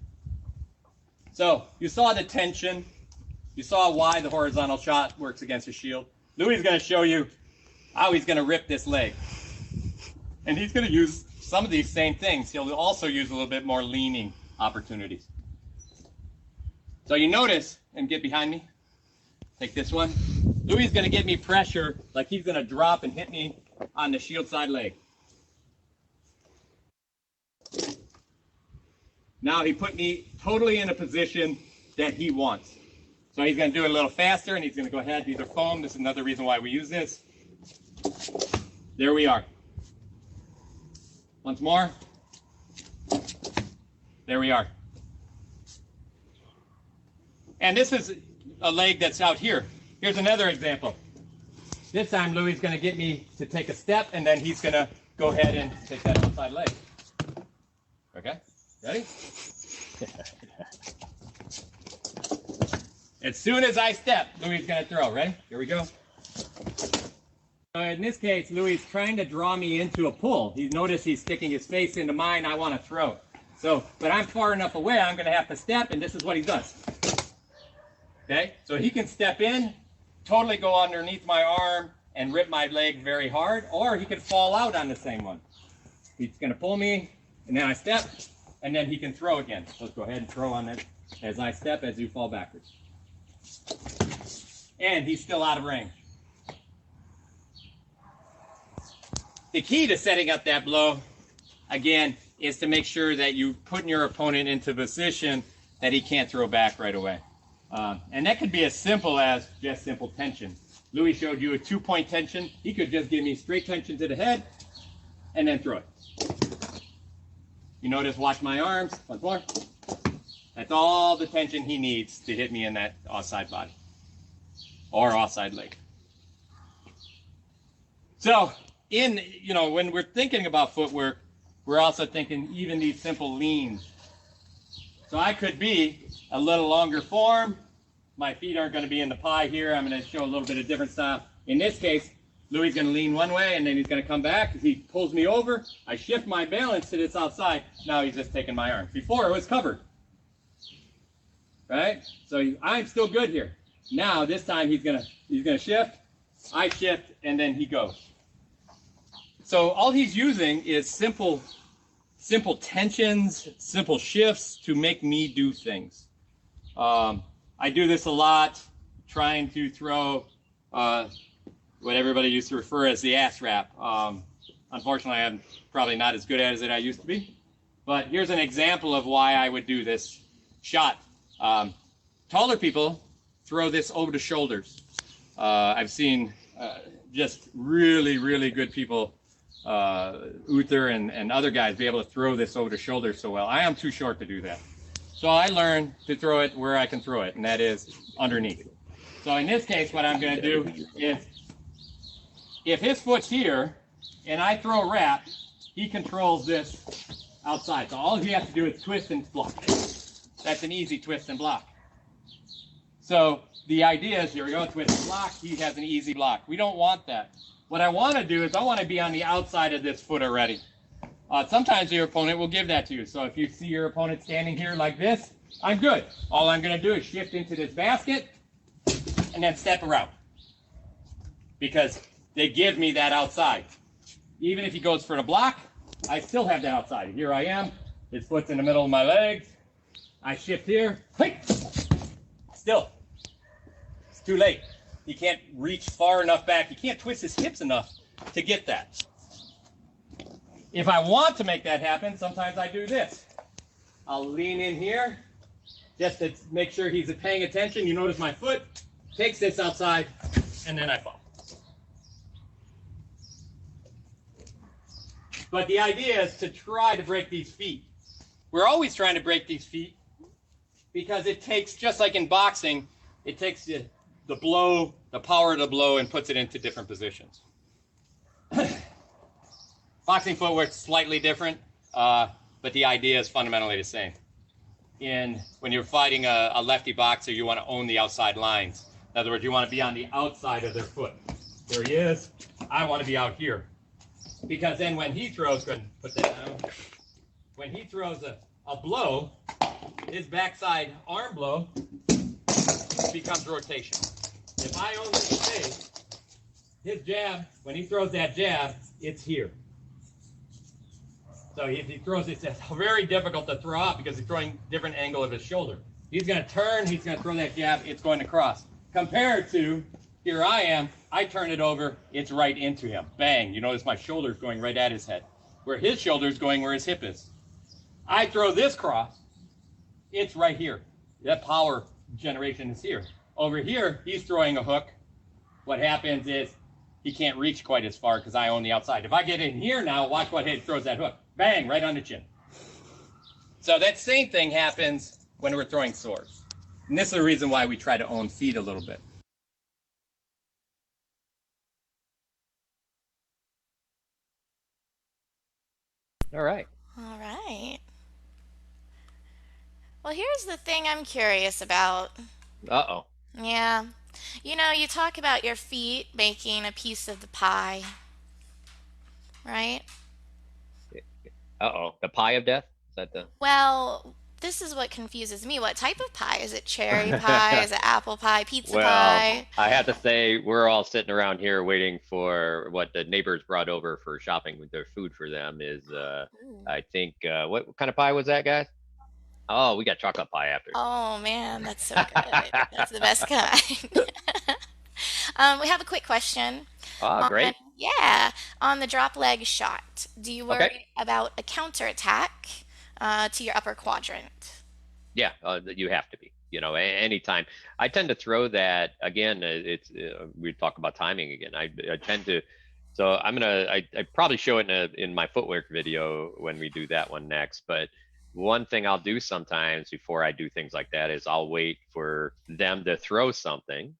So you saw the tension. You saw why the horizontal shot works against the shield. Louis is going to show you how he's going to rip this leg. And he's going to use some of these same things. He'll also use a little bit more leaning opportunities. So you notice, and get behind me, take this one. Louis is going to give me pressure like he's going to drop and hit me on the shield side leg. Now he put me totally in a position that he wants. So he's going to do it a little faster, and he's going to go ahead. These are foam. This is another reason why we use this. There we are. Once more. There we are. And this is a leg that's out here. Here's another example. This time Louis is going to get me to take a step, and then he's going to go ahead and take that outside leg. Okay? Ready? As soon as I step, Louis is going to throw. Ready? Here we go. In this case, Louis is trying to draw me into a pull. You notice he's sticking his face into mine. I want to throw. So, but I'm far enough away, I'm going to have to step, and this is what he does. Okay? So he can step in, totally go underneath my arm, and rip my leg very hard, or he can fall out on the same one. He's going to pull me, and then I step, and then he can throw again. Let's go ahead and throw on it as I step, as you fall backwards. And he's still out of range. The key to setting up that blow, again, is to make sure that you put your opponent into a position that he can't throw back right away. And that could be as simple as just simple tension. Louis showed you a 2-point tension. He could just give me straight tension to the head and then throw it. You notice, watch my arms, once more. That's all the tension he needs to hit me in that offside body or offside leg. So, when we're thinking about footwork, we're also thinking even these simple leans. So I could be a little longer form. My feet aren't going to be in the pie here. I'm going to show a little bit of different style. In this case, Louis is going to lean one way, and then he's going to come back. He pulls me over. I shift my balance to this outside. Now he's just taking my arm. Before, it was covered. Right? So I'm still good here. Now, this time, he's going to shift. I shift, and then he goes. So all he's using is simple tensions, simple shifts to make me do things. I do this a lot, trying to throw what everybody used to refer as the ass wrap. Unfortunately, I'm probably not as good at it as I used to be. But here's an example of why I would do this shot. Taller people throw this over the shoulders. I've seen just really, really good people, Uther and other guys, be able to throw this over the shoulders so well. I am too short to do that. So I learned to throw it where I can throw it, and that is underneath. So in this case, what I'm going to do is, if his foot's here and I throw a wrap, he controls this outside. So all he has to do is twist and block. That's an easy twist and block. So the idea is, here we go, twist and block. He has an easy block. We don't want that. What I want to do is I want to be on the outside of this foot already. Sometimes your opponent will give that to you. So if you see your opponent standing here like this, I'm good. All I'm going to do is shift into this basket and then step around, because they give me that outside. Even if he goes for the block, I still have that outside. Here I am. His foot's in the middle of my legs. I shift here. Hey! Still. It's too late. He can't reach far enough back. He can't twist his hips enough to get that. If I want to make that happen, sometimes I do this. I'll lean in here just to make sure he's paying attention. You notice my foot takes this outside, and then I fall. But the idea is to try to break these feet. We're always trying to break these feet because it takes, just like in boxing, it takes the blow, the power of the blow, and puts it into different positions. Boxing footwork is slightly different, but the idea is fundamentally the same. When you're fighting a lefty boxer, you want to own the outside lines. In other words, you want to be on the outside of their foot. There he is. I want to be out here. Because then when he throws, go ahead and put that down. When he throws a blow, his backside arm blow, becomes rotation. If I own this space, his jab, when he throws that jab, it's here. So if he throws it, it's very difficult to throw out because he's throwing different angle of his shoulder. He's going to turn, he's going to throw that jab, it's going to cross. Compared to, here I am, I turn it over, it's right into him. Bang, you notice my shoulder's going right at his head. Where his shoulder's going where his hip is. I throw this cross, it's right here. That power generation is here. Over here, he's throwing a hook. What happens is he can't reach quite as far because I own the outside. If I get in here now, watch what he throws that hook. Bang, right on the chin. So that same thing happens when we're throwing swords. And this is the reason why we try to own feet a little bit. All right. All right. Well, here's the thing I'm curious about. Uh-oh. Yeah. You know, you talk about your feet making a piece of the pie, right? Uh-oh. The pie of death? Is that the... Well, this is what confuses me. What type of pie? Is it cherry pie? Is it apple pie? Pizza Well, pie? I have to say, we're all sitting around here waiting for what the neighbors brought over for shopping with their food for them is, Ooh. I think, what kind of pie was that, guys? Oh, we got chocolate pie after. Oh man, that's so good. That's the best kind. We have a quick question. Oh, great. Yeah, on the drop leg shot, do you Okay. worry about a counterattack to your upper quadrant? Yeah, you have to be. You know, anytime. I tend to throw that again. We talk about timing again. I tend to. So I probably show it in my footwork video when we do that one next. But one thing I'll do sometimes before I do things like that is I'll wait for them to throw something,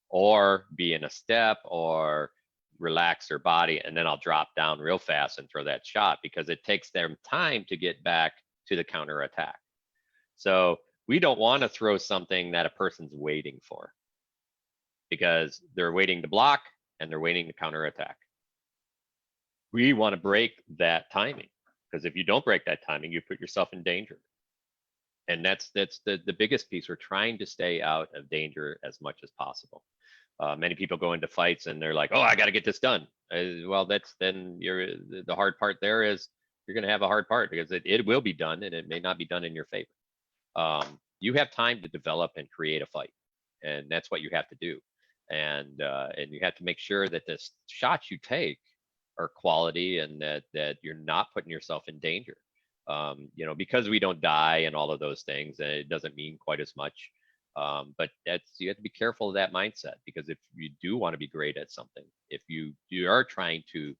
or be in a step, or relax their body, and then I'll drop down real fast and throw that shot because it takes them time to get back to the counter attack. So we don't want to throw something that a person's waiting for because they're waiting to block and they're waiting to counterattack. We want to break that timing because if you don't break that timing, you put yourself in danger. And that's the biggest piece. We're trying to stay out of danger as much as possible. Many people go into fights and they're like, "Oh, I got to get this done." Well, the hard part there is you're going to have a hard part because it will be done and it may not be done in your favor. You have time to develop and create a fight, and that's what you have to do. And you have to make sure that the shots you take are quality and that you're not putting yourself in danger. You know, because we don't die and all of those things, and it doesn't mean quite as much. But you have to be careful of that mindset because if you do want to be great at something, if you are trying to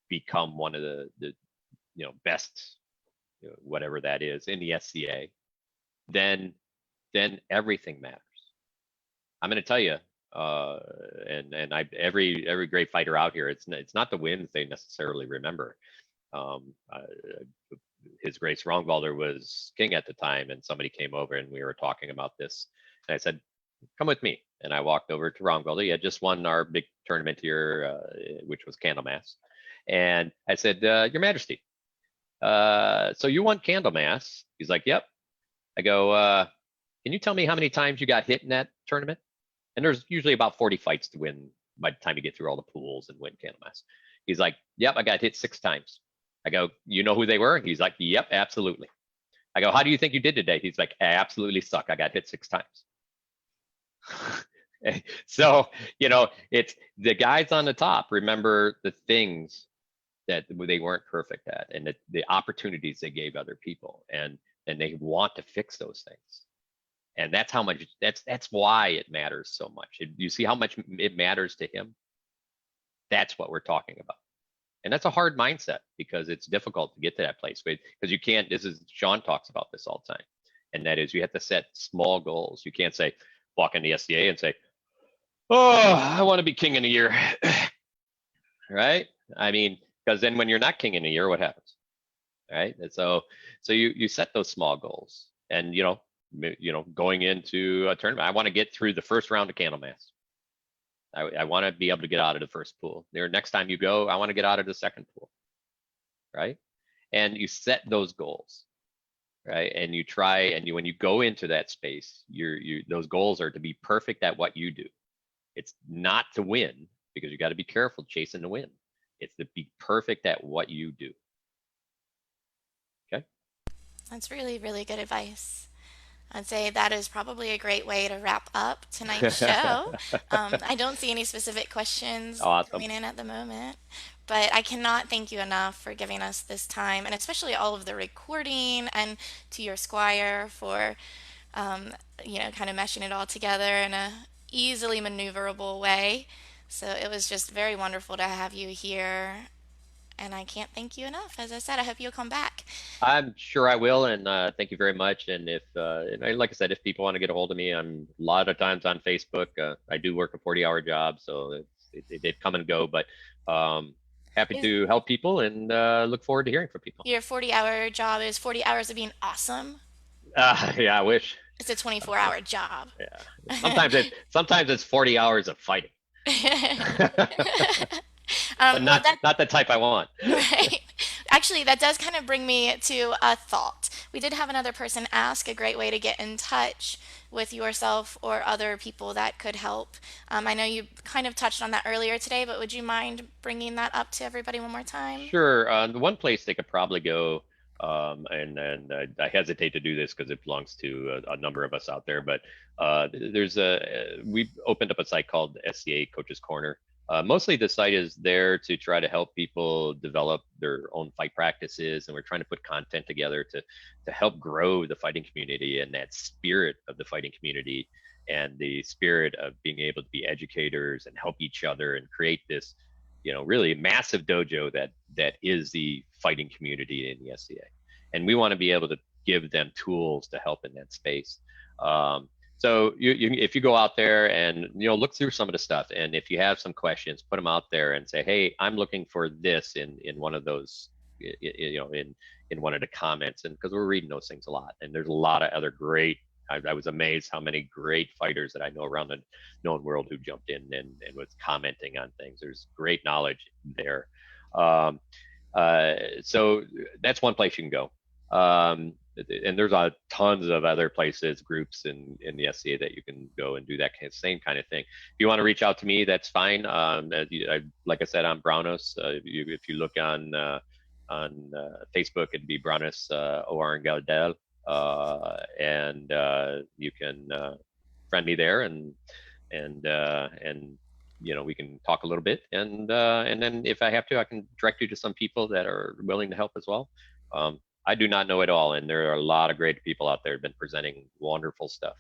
become one of the best, whatever that is in the SCA, then everything matters. I'm going to tell you, every great fighter out here, it's not the wins they necessarily remember. His Grace Rongvalder was king at the time, and somebody came over and we were talking about this, and I said, "Come with me." And I walked over to Rongvalder. He had just won our big tournament here, which was Candlemas, and I said, "Your Majesty, so you won Candlemas?" He's like, "Yep." I go, "Can you tell me how many times you got hit in that tournament?" And there's usually about 40 fights to win by the time you get through all the pools and win Candlemas. He's like, "Yep, I got hit 6 times." I go, "You know who they were?" He's like, "Yep, absolutely." I go, "How do you think you did today?" He's like, "I absolutely suck. I got hit 6 times." So, it's the guys on the top remember the things that they weren't perfect at and the opportunities they gave other people, and they want to fix those things. And that's how much that's why it matters so much. You see how much it matters to him? That's what we're talking about. And that's a hard mindset because it's difficult to get to that place because you can't, Sean talks about this all the time. And that is you have to set small goals. You can't say, walk in the SDA and say, "Oh, I want to be king in a year." Right? I mean, because then when you're not king in a year, what happens? Right? And so you set those small goals and, going into a tournament, I want to get through the first round of Candlemas. I want to be able to get out of the first pool. Next time you go, I want to get out of the second pool, right? And you set those goals. right? And you try, and when you go into that space, those goals are to be perfect at what you do. It's not to win, because you got to be careful chasing to win. It's to be perfect at what you do. Okay. That's really, really good advice. I'd say that is probably a great way to wrap up tonight's show. I don't see any specific questions Awesome. coming in at the moment, but I cannot thank you enough for giving us this time, and especially all of the recording, and to your squire for, um, kind of meshing it all together in a easily maneuverable way. So it was just very wonderful to have you here, and I can't thank you enough. As I said, I hope you'll come back. I'm sure I will, and thank you very much. And if, like I said, if people want to get a hold of me, I'm a lot of times on Facebook. I do work a 40-hour job, so they come and go, but happy Is to help people, and look forward to hearing from people. your 40-hour job is 40 hours of being awesome? Yeah, I wish. It's a 24-hour job. Yeah, sometimes it's 40 hours of fighting, but Well, not the type I want. right. Actually, that does kind of bring me to a thought. We did have another person ask a great way to get in touch with yourself or other people that could help. I know you kind of touched on that earlier today, but would you mind bringing that up to everybody one more time? Sure. The one place they could probably go, and I hesitate to do this because it belongs to a number of us out there, but we've opened up a site called SCA Coaches Corner. Mostly the site is there to try to help people develop their own fight practices, and we're trying to put content together to help grow the fighting community and that spirit of the fighting community, and the spirit of being able to be educators and help each other and create this, really massive dojo that is the fighting community in the SCA. And we want to be able to give them tools to help in that space. So if you go out there and look through some of the stuff, and if you have some questions, put them out there and say, hey, I'm looking for this in one of those, in one of the comments, and because we're reading those things a lot, and there's a lot of other great. I was amazed how many great fighters that I know around the known world who jumped in and was commenting on things. There's great knowledge there. Um, so that's one place you can go. And there's tons of other places, groups in the SCA that you can go and do that same kind of thing. If you want to reach out to me, that's fine. Like I said, I'm Brannos. If you look on Facebook, it'd be Brannos Oarangaldel, and you can friend me there, and we can talk a little bit, and then if I have to, I can direct you to some people that are willing to help as well. I do not know it all, and there are a lot of great people out there who've been presenting wonderful stuff.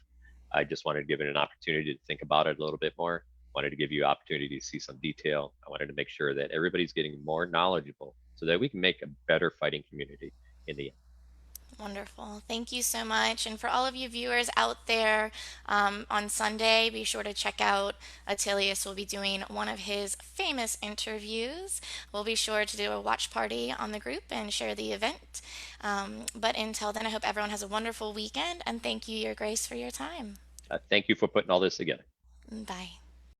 I just wanted to give it an opportunity to think about it a little bit more. Wanted to give you opportunity to see some detail. I wanted to make sure that everybody's getting more knowledgeable so that we can make a better fighting community in the end. Wonderful. Thank you so much. And for all of you viewers out there, on Sunday, be sure to check out Attilius. Will be doing one of his famous interviews. We'll be sure to do a watch party on the group and share the event. But until then, I hope everyone has a wonderful weekend, and thank you, Your Grace, for your time. Thank you for putting all this together. Bye.